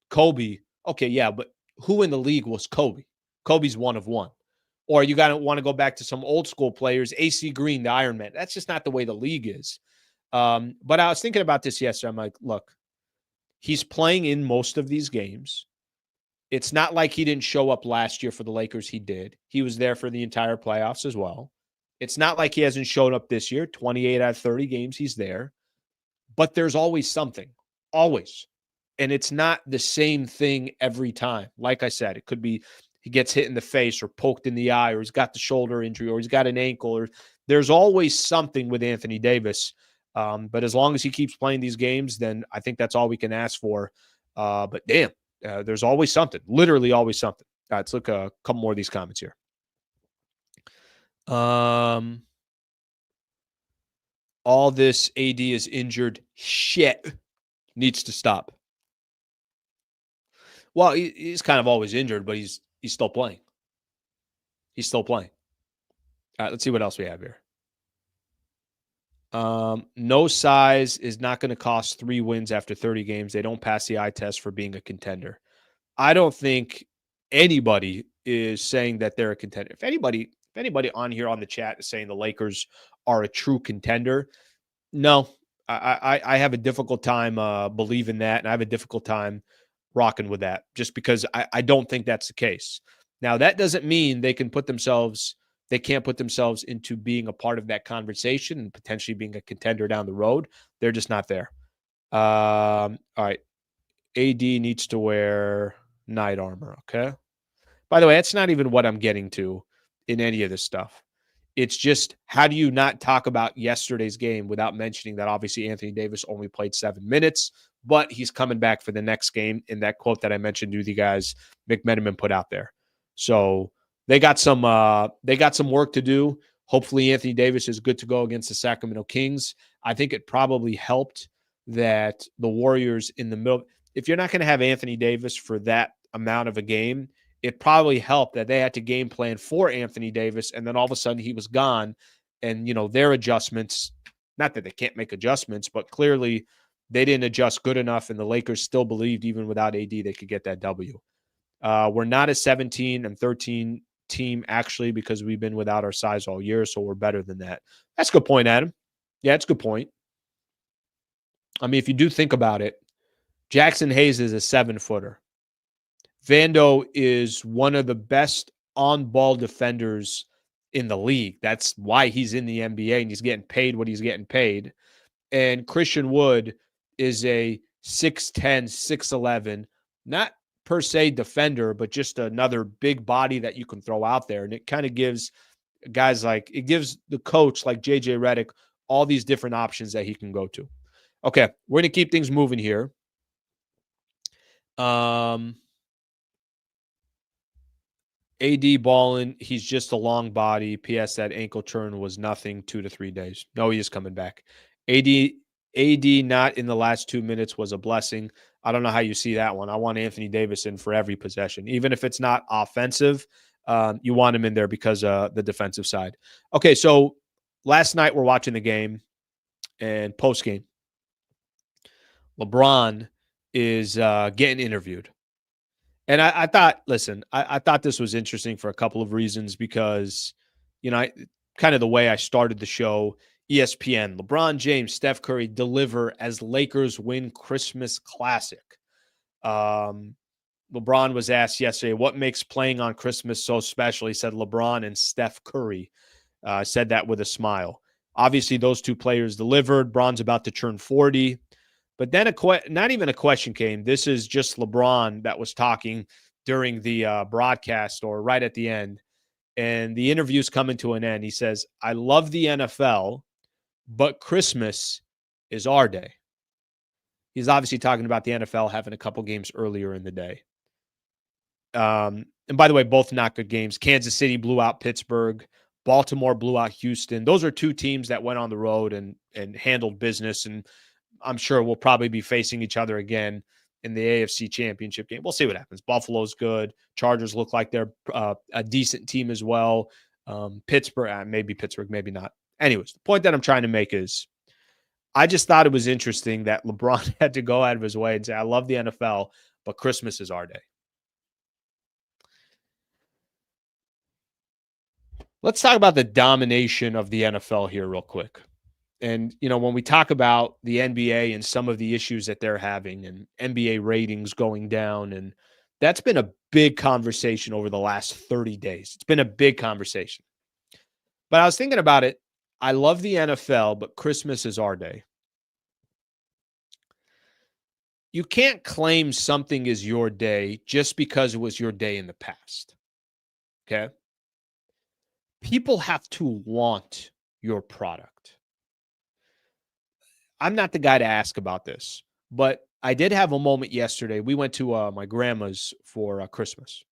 [SPEAKER 1] Kobe, okay, yeah, but who in the league was Kobe? Kobe's one of one. Or you got to want to go back to some old school players, AC Green, the Iron Man. That's just not the way the league is. But I was thinking about this yesterday. I'm like, look, he's playing in most of these games. It's not like he didn't show up last year for the Lakers. He did. He was there for the entire playoffs as well. It's not like he hasn't shown up this year. 28 out of 30 games, he's there. But there's always something. Always. And it's not the same thing every time. Like I said, it could be he gets hit in the face or poked in the eye, or he's got the shoulder injury, or he's got an ankle, or there's always something with Anthony Davis. But as long as he keeps playing these games, then I think that's all we can ask for. But damn, there's always something, literally always something. All right, let's look a couple more of these comments here. Um, all this AD is injured shit needs to stop. Well, he's kind of always injured, but he's still playing. He's still playing. All right, let's see what else we have here. No size is not going to cost 3 wins after 30 games. They don't pass the eye test for being a contender. I don't think anybody is saying that they're a contender. If anybody on here on the chat is saying the Lakers are a true contender, no, I have a difficult time believing that, and I have a difficult time rocking with that, just because I don't think that's the case. Now, that doesn't mean they can't put themselves into being a part of that conversation and potentially being a contender down the road. They're just not there. All right, AD needs to wear night armor. Okay. By the way, that's not even what I'm getting to in any of this stuff. It's just, how do you not talk about yesterday's game without mentioning that obviously Anthony Davis only played 7 minutes, but he's coming back for the next game in that quote that I mentioned to the guys McMenamin put out there. So they got some work to do. Hopefully Anthony Davis is good to go against the Sacramento Kings. I think it probably helped that the Warriors in the middle, if you're not going to have Anthony Davis for that amount of a game, it probably helped that they had to game plan for Anthony Davis, and then all of a sudden he was gone. And, their adjustments, not that they can't make adjustments, but clearly they didn't adjust good enough, and the Lakers still believed even without AD they could get that W. We're not a 17 and 13 team, actually, because we've been without our size all year, so we're better than that. That's a good point, Adam. Yeah, it's a good point. I mean, if you do think about it, Jackson Hayes is a 7-footer. Vando is one of the best on-ball defenders in the league. That's why he's in the NBA and he's getting paid what he's getting paid. And Christian Wood is a 6'10", 6'11", not per se defender, but just another big body that you can throw out there. And it kind of gives it gives the coach like JJ Redick all these different options that he can go to. Okay, we're going to keep things moving here. AD balling, he's just a long body. PS, that ankle turn was nothing, 2 to 3 days. No, he is coming back. AD not in the last 2 minutes was a blessing. I don't know how you see that one. I want Anthony Davis in for every possession. Even if it's not offensive, you want him in there because the defensive side. Okay, so last night we're watching the game, and post-game, LeBron is getting interviewed. And I thought, listen, I thought this was interesting for a couple of reasons because, kind of the way I started the show, ESPN, LeBron James, Steph Curry deliver as Lakers win Christmas Classic. LeBron was asked yesterday, what makes playing on Christmas so special? He said LeBron and Steph Curry. Said that with a smile. Obviously, those two players delivered. Bron's about to turn 40. But then not even a question came. This is just LeBron that was talking during the broadcast or right at the end. And the interview's coming to an end. He says, I love the NFL, but Christmas is our day. He's obviously talking about the NFL having a couple games earlier in the day. And by the way, both not good games. Kansas City blew out Pittsburgh. Baltimore blew out Houston. Those are two teams that went on the road and handled business, and I'm sure we'll probably be facing each other again in the AFC Championship game. We'll see what happens. Buffalo's good. Chargers look like they're a decent team as well. Pittsburgh, maybe not. Anyways, the point that I'm trying to make is I just thought it was interesting that LeBron had to go out of his way and say, I love the NFL, but Christmas is our day. Let's talk about the domination of the NFL here real quick. And, when we talk about the NBA and some of the issues that they're having and NBA ratings going down, and that's been a big conversation over the last 30 days. It's been a big conversation. But I was thinking about it. I love the NFL, but Christmas is our day. You can't claim something is your day just because it was your day in the past. Okay? People have to want your product. I'm not the guy to ask about this, but I did have a moment yesterday. We went to my grandma's for Christmas.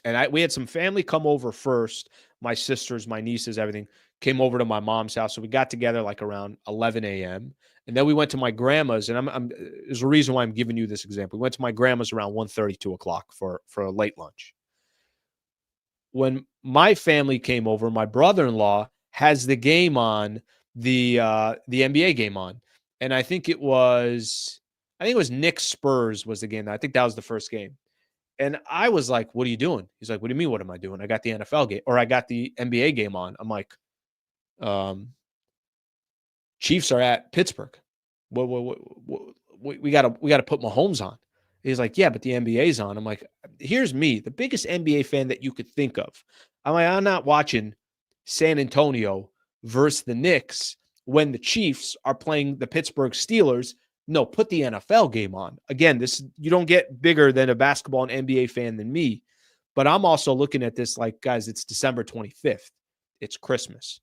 [SPEAKER 1] And we had some family come over first. My sisters, my nieces, everything came over to my mom's house. So we got together like around 11 a.m. And then we went to my grandma's. And there's a reason why I'm giving you this example. We went to my grandma's around 1:30, 2 o'clock for a late lunch. When my family came over, my brother-in-law has the game on, the NBA game on. And I think it was Knicks Spurs was the game. I think that was the first game. And I was like, "What are you doing?" He's like, "What do you mean, what am I doing? I got the NFL game, or I got the NBA game on." I'm like, Chiefs are at Pittsburgh. We gotta put Mahomes on. He's like, "Yeah, but the NBA's on." I'm like, "Here's me, the biggest NBA fan that you could think of. I'm not watching San Antonio versus the Knicks when the Chiefs are playing the Pittsburgh Steelers. No, put the NFL game on." Again, you don't get bigger than a basketball and NBA fan than me. But I'm also looking at this like, guys, it's December 25th. It's Christmas.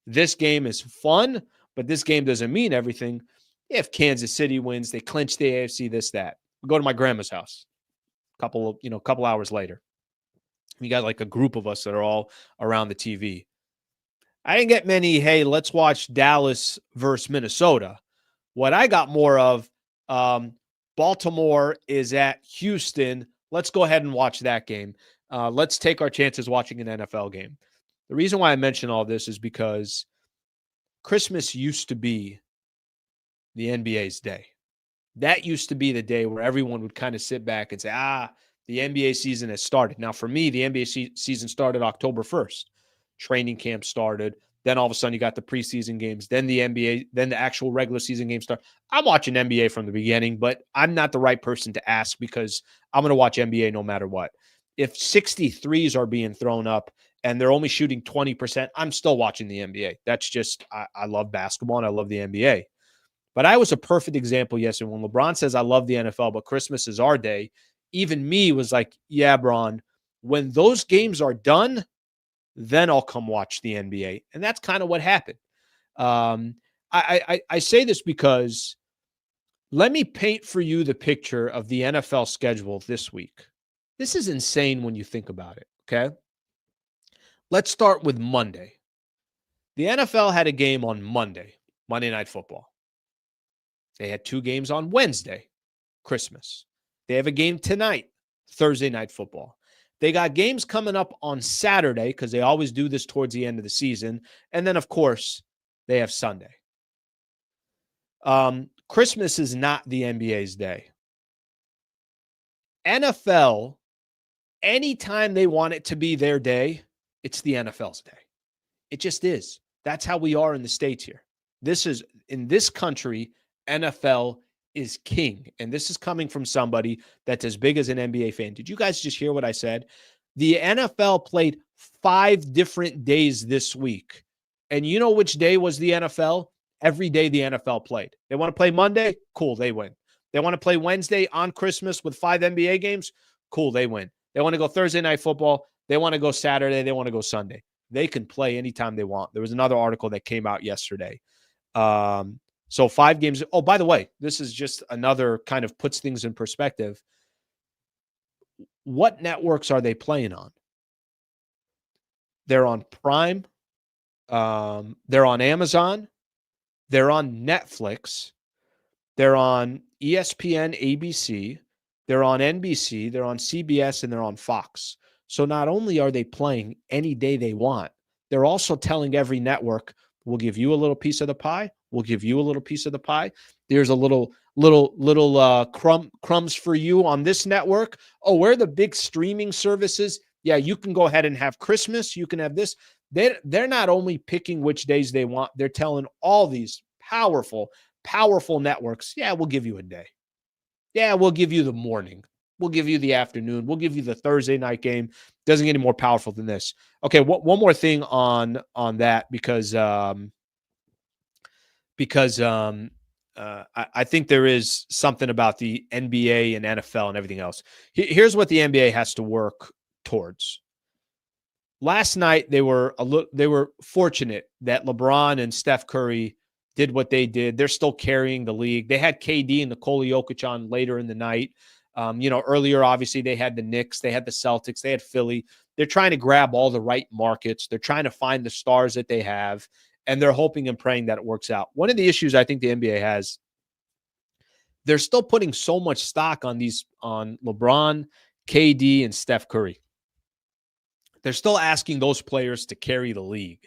[SPEAKER 1] This game is fun, but this game doesn't mean everything. If Kansas City wins, they clinch the AFC, this, that. We go to my grandma's house. Couple hours later. We got like a group of us that are all around the TV. I didn't get many, hey, let's watch Dallas versus Minnesota. What I got more of, Baltimore is at Houston. Let's go ahead and watch that game. Let's take our chances watching an NFL game. The reason why I mention all this is because Christmas used to be the NBA's day. That used to be the day where everyone would kind of sit back and say, the NBA season has started. Now, for me, the NBA season started October 1st. Training camp started. Then all of a sudden you got the preseason games. Then the NBA, then the actual regular season games start. I'm watching NBA from the beginning, but I'm not the right person to ask because I'm going to watch NBA no matter what. If 63s are being thrown up and they're only shooting 20%, I'm still watching the NBA. That's just, I love basketball and I love the NBA. But I was a perfect example yesterday when LeBron says, I love the NFL, but Christmas is our day. Even me was like, yeah, Bron, when those games are done, then I'll come watch the NBA. And that's kind of what happened. I say this because let me paint for you the picture of the NFL schedule this week. This is insane when you think about it, okay? Let's start with Monday. The NFL had a game on Monday Night Football. They had 2 games on Wednesday, Christmas. They have a game tonight, Thursday Night Football. They got games coming up on Saturday because they always do this towards the end of the season. And then, of course, they have Sunday. Christmas is not the NBA's day. NFL, anytime they want it to be their day, it's the NFL's day. It just is. That's how we are in the States here. In this country, NFL is king. And this is coming from somebody that's as big as an NBA fan. Did you guys just hear what I said? The NFL played 5 different days this week. And you know which day was the NFL? Every day the NFL played. They want to play Monday? Cool, they win. They want to play Wednesday on Christmas with 5 NBA games? Cool, they win. They want to go Thursday Night Football. They want to go Saturday. They want to go Sunday. They can play anytime they want. There was another article that came out yesterday. So 5 games. Oh, by the way, this is just another kind of puts things in perspective. What networks are they playing on? They're on Prime. They're on Amazon. They're on Netflix. They're on ESPN, ABC. They're on NBC. They're on CBS, and they're on Fox. So not only are they playing any day they want, they're also telling every network, we'll give you a little piece of the pie. We'll give you a little piece of the pie. There's a little crumbs for you on this network. Oh, we're the big streaming services. Yeah, you can go ahead and have Christmas. You can have this. They're not only picking which days they want. They're telling all these powerful networks, yeah, we'll give you a day. Yeah, we'll give you the morning. We'll give you the afternoon. We'll give you the Thursday night game. Doesn't get any more powerful than this. Okay, one more thing on that because I think there is something about the NBA and NFL and everything else. Here's what the NBA has to work towards. Last night they were fortunate that LeBron and Steph Curry did what they did. They're still carrying the league. They had KD and Nikola Jokic on later in the night. Earlier, obviously, they had the Knicks, they had the Celtics, they had Philly. They're trying to grab all the right markets. They're trying to find the stars that they have, and they're hoping and praying that it works out. One of the issues I think the NBA has, they're still putting so much stock on LeBron, KD, and Steph Curry. They're still asking those players to carry the league.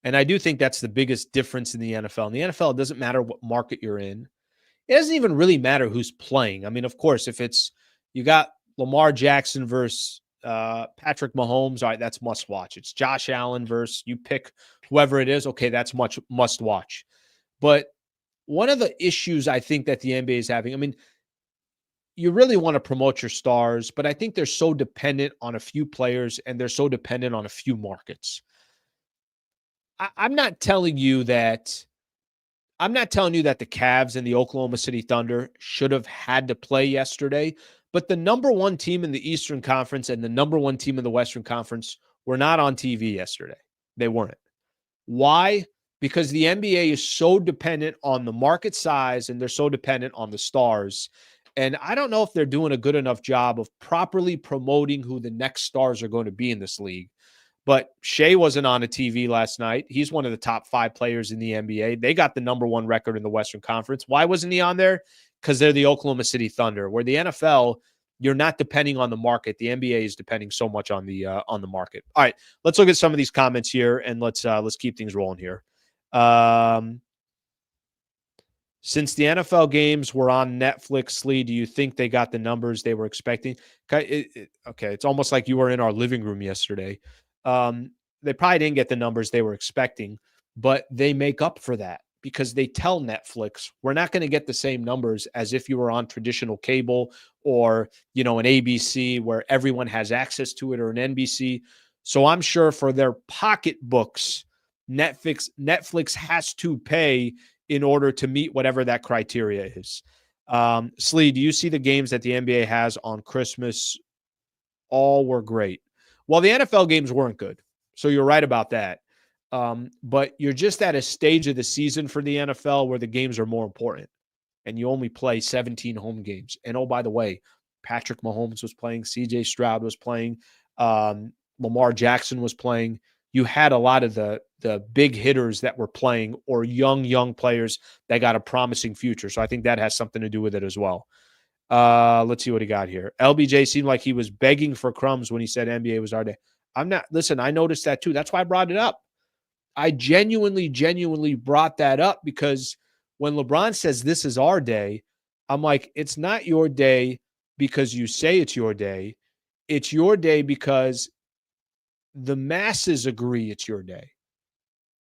[SPEAKER 1] And I do think that's the biggest difference in the NFL. In the NFL, it doesn't matter what market you're in. It doesn't even really matter who's playing. I mean, of course, if it's you got Lamar Jackson versus Patrick Mahomes, all right, that's must watch. It's Josh Allen versus you pick whoever it is. Okay, that's much must watch. But one of the issues I think that the NBA is having, I mean, you really want to promote your stars, but I think they're so dependent on a few players and they're so dependent on a few markets. I'm not telling you that the Cavs and the Oklahoma City Thunder should have had to play yesterday, but the number one team in the Eastern Conference and the number one team in the Western Conference were not on TV yesterday. They weren't. Why? Because the NBA is so dependent on the market size and they're so dependent on the stars. And I don't know if they're doing a good enough job of properly promoting who the next stars are going to be in this league. But Shea wasn't on a TV last night. He's one of the top 5 players in the NBA. They got the number 1 record in the Western Conference. Why wasn't he on there? Because they're the Oklahoma City Thunder. Where the NFL, you're not depending on the market. The NBA is depending so much on the market. All right, let's look at some of these comments here, and let's keep things rolling here. Since the NFL games were on Netflix, Lee, do you think they got the numbers they were expecting? Okay, it's almost like you were in our living room yesterday. They probably didn't get the numbers they were expecting, but they make up for that because they tell Netflix, we're not going to get the same numbers as if you were on traditional cable or, an ABC where everyone has access to it, or an NBC. So I'm sure for their pocketbooks, Netflix has to pay in order to meet whatever that criteria is. Slee, do you see the games that the NBA has on Christmas? All were great. Well, the NFL games weren't good. So you're right about that. But you're just at a stage of the season for the NFL where the games are more important. And you only play 17 home games. And oh, by the way, Patrick Mahomes was playing, CJ Stroud was playing, Lamar Jackson was playing. You had a lot of the big hitters that were playing, or young players that got a promising future. So I think that has something to do with it as well. Let's see what he got here. LBJ seemed like he was begging for crumbs when he said NBA was our day. Listen, I noticed that too. That's why I brought it up. I genuinely brought that up because when LeBron says this is our day, I'm like, it's not your day because you say it's your day. It's your day because the masses agree it's your day,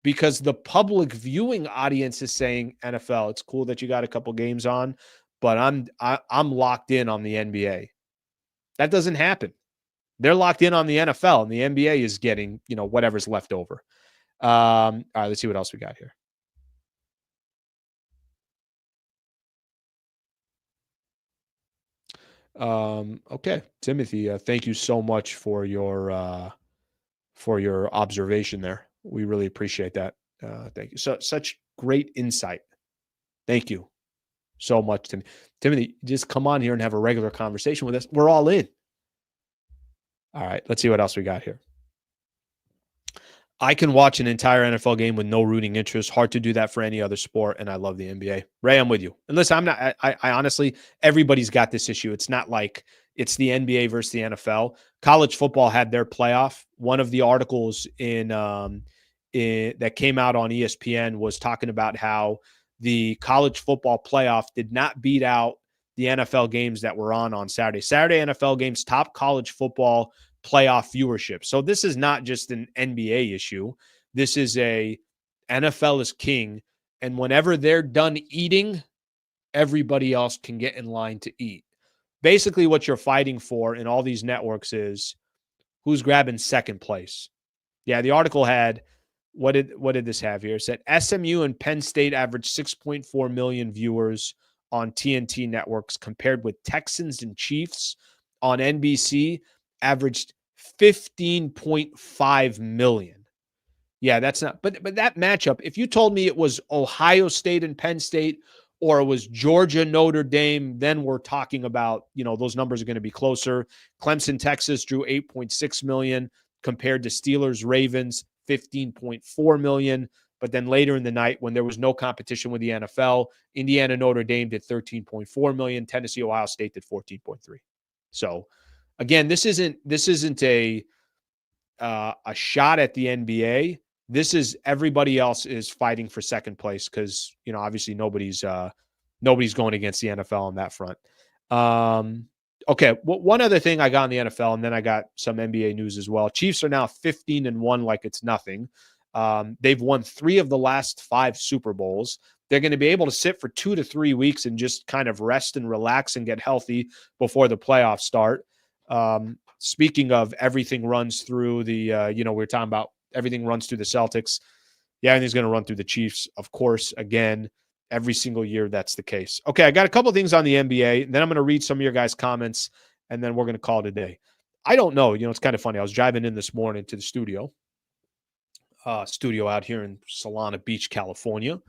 [SPEAKER 1] because the public viewing audience is saying, NFL, it's cool that you got a couple games on, but I'm locked in on the NBA. That doesn't happen. They're locked in on the NFL, and the NBA is getting, whatever's left over. All right, let's see what else we got here. Okay, Timothy, thank you so much for your observation there. We really appreciate that. Thank you. Such great insight. Thank you so much, Timothy. Timothy, just come on here and have a regular conversation with us. We're all in. All right, let's see what else we got here. I can watch an entire NFL game with no rooting interest. Hard to do that for any other sport, and I love the NBA. Ray, I'm with you. And listen, I'm not. I honestly, everybody's got this issue. It's not like it's the NBA versus the NFL. College football had their playoff. One of the articles that came out on ESPN was talking about how the college football playoff did not beat out the NFL games that were on Saturday. Saturday NFL games top college football playoff viewership. So this is not just an NBA issue. This is a NFL is king. And whenever they're done eating, everybody else can get in line to eat. Basically, what you're fighting for in all these networks is who's grabbing second place. Yeah, the article had, what did this have here? It said SMU and Penn State averaged 6.4 million viewers on TNT networks, compared with Texans and Chiefs on NBC averaged 15.5 million. Yeah, that's not, but that matchup, if you told me it was Ohio State and Penn State or it was Georgia, Notre Dame, then we're talking about, those numbers are going to be closer. Clemson, Texas drew 8.6 million compared to Steelers, Ravens, 15.4 million. But then later in the night, when there was no competition with the NFL, Indiana, Notre Dame did 13.4 million. Tennessee, Ohio State did 14.3. So again, this isn't a shot at the NBA. This is everybody else is fighting for second place because obviously nobody's going against the NFL on that front. Okay, one other thing I got on the NFL, and then I got some NBA news as well. Chiefs are now 15-1, like it's nothing. They've won 3 of the last 5 Super Bowls. They're going to be able to sit for 2 to 3 weeks and just kind of rest and relax and get healthy before the playoffs start. Speaking of everything runs through the, we were talking about everything runs through the Celtics. Yeah, everything's going to run through the Chiefs, of course. Again, every single year that's the case. Okay, I got a couple of things on the NBA, and then I'm going to read some of your guys' comments, and then we're going to call it a day. I don't know. It's kind of funny. I was driving in this morning to the studio out here in Solana Beach, California,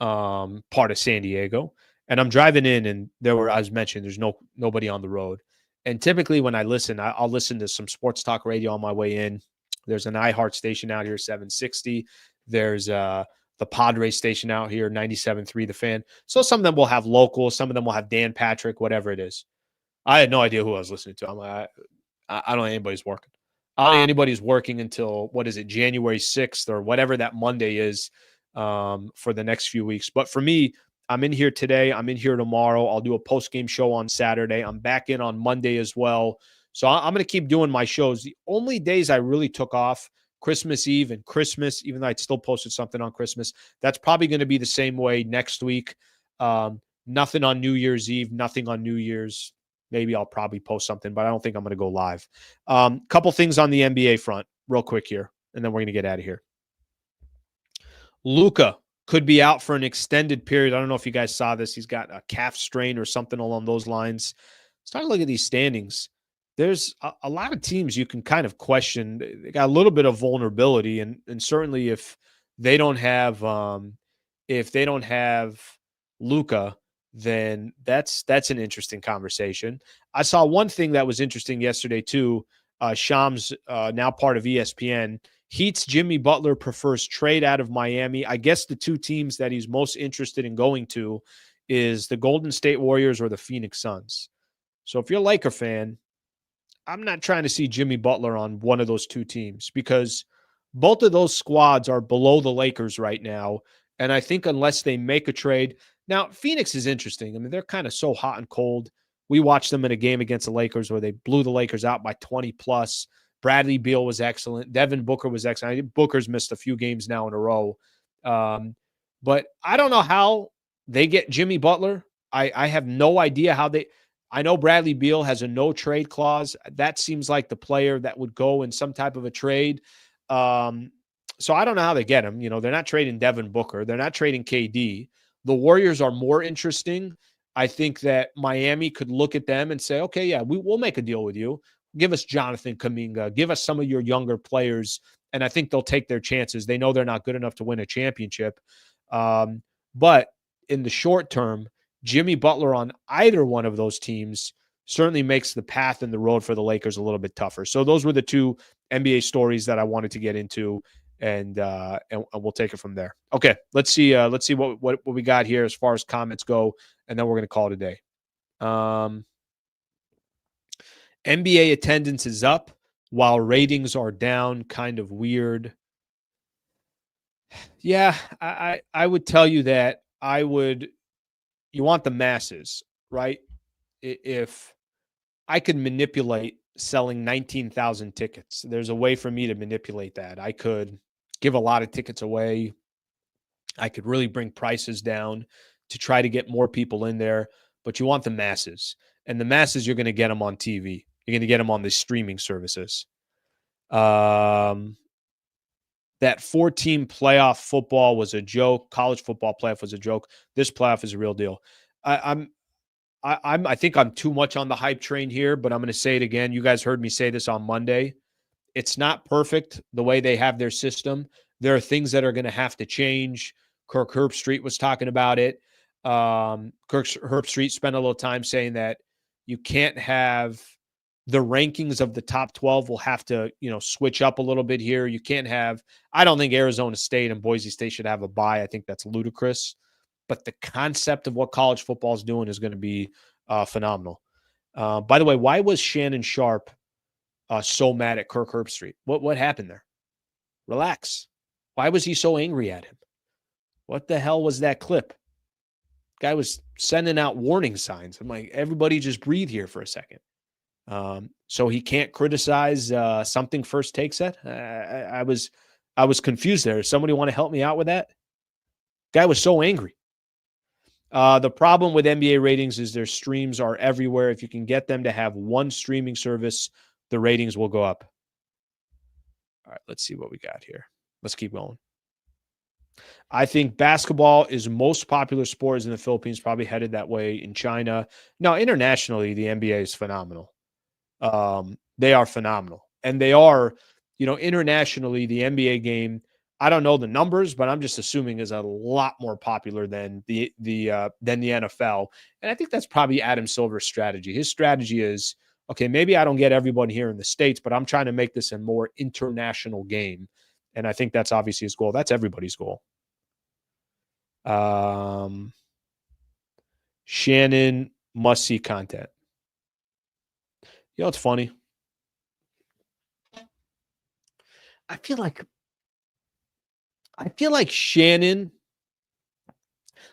[SPEAKER 1] part of San Diego. And I'm driving in, and there were, as mentioned, there's nobody on the road. And typically when I listen, I'll listen to some sports talk radio on my way in. There's an iHeart station out here, 760. There's the Padres station out here, 97.3 The Fan. So some of them will have local. Some of them will have Dan Patrick, whatever it is. I had no idea who I was listening to. I'm like, I don't know anybody's working. I don't think anybody's working until, January 6th or whatever that Monday is for the next few weeks. But for me, I'm in here today. I'm in here tomorrow. I'll do a post-game show on Saturday. I'm back in on Monday as well. So I'm going to keep doing my shows. The only days I really took off, Christmas Eve and Christmas, even though I'd still posted something on Christmas, that's probably going to be the same way next week. Nothing on New Year's Eve, nothing on New Year's. Maybe I'll probably post something, but I don't think I'm going to go live. Couple things on the NBA front real quick here, and then we're going to get out of here. Luka could be out for an extended period. I don't know if you guys saw this. He's got a calf strain or something along those lines. Start to look at these standings. There's a lot of teams you can kind of question. They got a little bit of vulnerability, and certainly if they don't have Luka, then that's an interesting conversation. I saw one thing that was interesting yesterday too. Shams, now part of ESPN, Heat's Jimmy Butler prefers trade out of Miami. I guess the 2 teams that he's most interested in going to is the Golden State Warriors or the Phoenix Suns. So if you're a Laker fan, I'm not trying to see Jimmy Butler on one of those 2 teams because both of those squads are below the Lakers right now. And I think unless they make a trade, now Phoenix is interesting. I mean, they're kind of so hot and cold. We watched them in a game against the Lakers where they blew the Lakers out by 20 plus. Bradley Beal was excellent. Devin Booker was excellent. I think Booker's missed a few games now in a row. But I don't know how they get Jimmy Butler. I have no idea how they – I know Bradley Beal has a no-trade clause. That seems like the player that would go in some type of a trade. So I don't know how they get him. They're not trading Devin Booker. They're not trading KD. The Warriors are more interesting. I think that Miami could look at them and say, okay, yeah, we'll make a deal with you. Give us Jonathan Kuminga. Give us some of your younger players. And I think they'll take their chances. They know they're not good enough to win a championship. But in the short term, Jimmy Butler on either one of those teams certainly makes the path and the road for the Lakers a little bit tougher. So those were the 2 NBA stories that I wanted to get into, and we'll take it from there. Okay, let's see what we got here as far as comments go, and then we're going to call it a day. NBA attendance is up while ratings are down. Kind of weird. Yeah, I would tell you that you want the masses, right? If I could manipulate selling 19,000 tickets, there's a way for me to manipulate that. I could give a lot of tickets away. I could really bring prices down to try to get more people in there, but you want the masses. And the masses, you're going to get them on TV. You're going to get them on the streaming services. That 4-team playoff football was a joke. College football playoff was a joke. This playoff is a real deal. I think I'm too much on the hype train here, but I'm going to say it again. You guys heard me say this on Monday. It's not perfect the way they have their system. There are things that are going to have to change. Kirk Herbstreit was talking about it. Kirk Herbstreit spent a little time saying that you can't have the rankings of the top 12 will have to, switch up a little bit here. You can't have, I don't think Arizona State and Boise State should have a bye. I think that's ludicrous. But the concept of what college football is doing is going to be phenomenal. By the way, why was Shannon Sharp so mad at Kirk Herbstreit? What happened there? Relax. Why was he so angry at him? What the hell was that clip? Guy was sending out warning signs. I'm like, everybody just breathe here for a second. So he can't criticize something First Take said. I was confused there. Somebody want to help me out with that? Guy was so angry. The problem with NBA ratings is their streams are everywhere. If you can get them to have one streaming service, the ratings will go up. All right, let's see what we got here. Let's keep going. I think basketball is most popular sport in the Philippines, probably headed that way in China. No, internationally, the NBA is phenomenal. They are phenomenal. And they are, internationally, the NBA game, I don't know the numbers, but I'm just assuming is a lot more popular than the NFL. And I think that's probably Adam Silver's strategy. His strategy is, okay, maybe I don't get everyone here in the States, but I'm trying to make this a more international game. And I think that's obviously his goal. That's everybody's goal. Shannon must see content. It's funny. I feel like Shannon,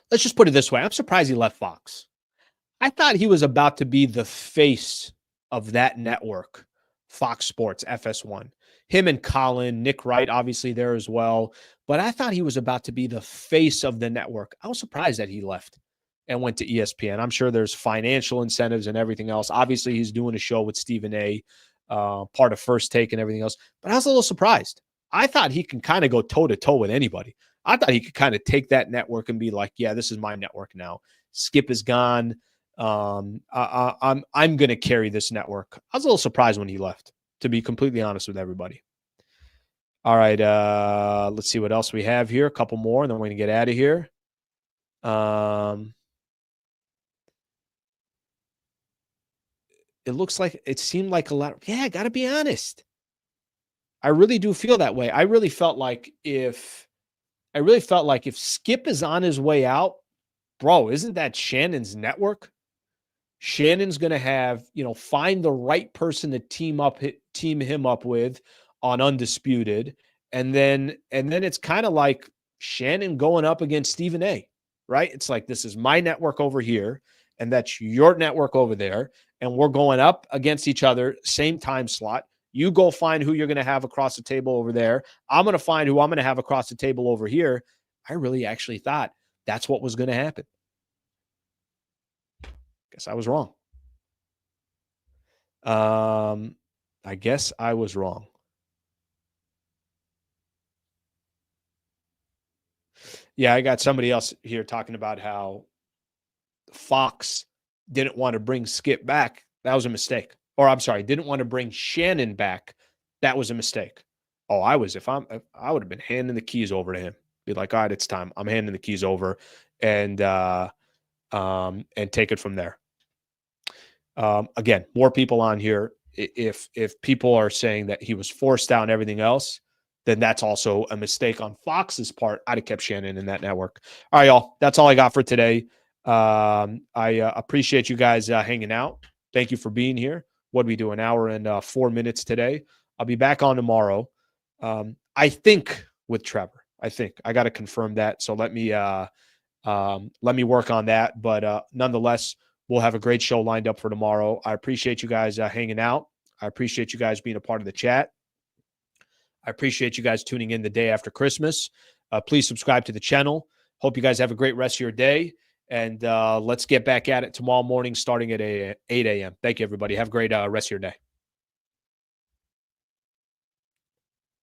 [SPEAKER 1] let's just put it this way. I'm surprised he left Fox. I thought he was about to be the face of that network, Fox Sports, FS1. Him and Colin, Nick Wright, obviously there as well. But I thought he was about to be the face of the network. I was surprised that he left and went to ESPN. I'm sure there's financial incentives and everything else. Obviously, he's doing a show with Stephen A., part of First Take and everything else. But I was a little surprised. I thought he can kind of go toe-to-toe with anybody. I thought he could kind of take that network and be like, yeah, this is my network now. Skip is gone. I'm going to carry this network. I was a little surprised when he left, to be completely honest with everybody. All right, let's see what else we have here. A couple more, and then we're going to get out of here. It seemed like a lot. Yeah, I got to be honest. I really do feel that way. I really felt like if Skip is on his way out, bro, isn't that Shannon's network? Shannon's going to have, find the right person to team him up with on Undisputed. And then it's kind of like Shannon going up against Stephen A., right? It's like, this is my network over here, and that's your network over there. And we're going up against each other, same time slot. You go find who you're going to have across the table over there. I'm going to find who I'm going to have across the table over here. I really actually thought that's what was going to happen. Guess I was wrong. I guess I was wrong. Yeah, I got somebody else here talking about how Fox didn't want to bring Skip back. That was a mistake. Or I'm sorry, didn't want to bring Shannon back. That was a mistake. Oh, I would have been handing the keys over to him. Be like, all right, it's time. I'm handing the keys over and take it from there. Again, more people on here. If people are saying that he was forced out and everything else, then that's also a mistake on Fox's part. I'd have kept Shannon in that network. All right, y'all. That's all I got for today. I appreciate you guys hanging out. Thank you for being here. What did we do? An hour and 4 minutes today. I'll be back on tomorrow. I think with Trevor. I think I got to confirm that. So let me work on that. But nonetheless, we'll have a great show lined up for tomorrow. I appreciate you guys hanging out. I appreciate you guys being a part of the chat. I appreciate you guys tuning in the day after Christmas. Please subscribe to the channel. Hope you guys have a great rest of your day. And let's get back at it tomorrow morning starting at 8 a.m. Thank you, everybody. Have a great rest of your day.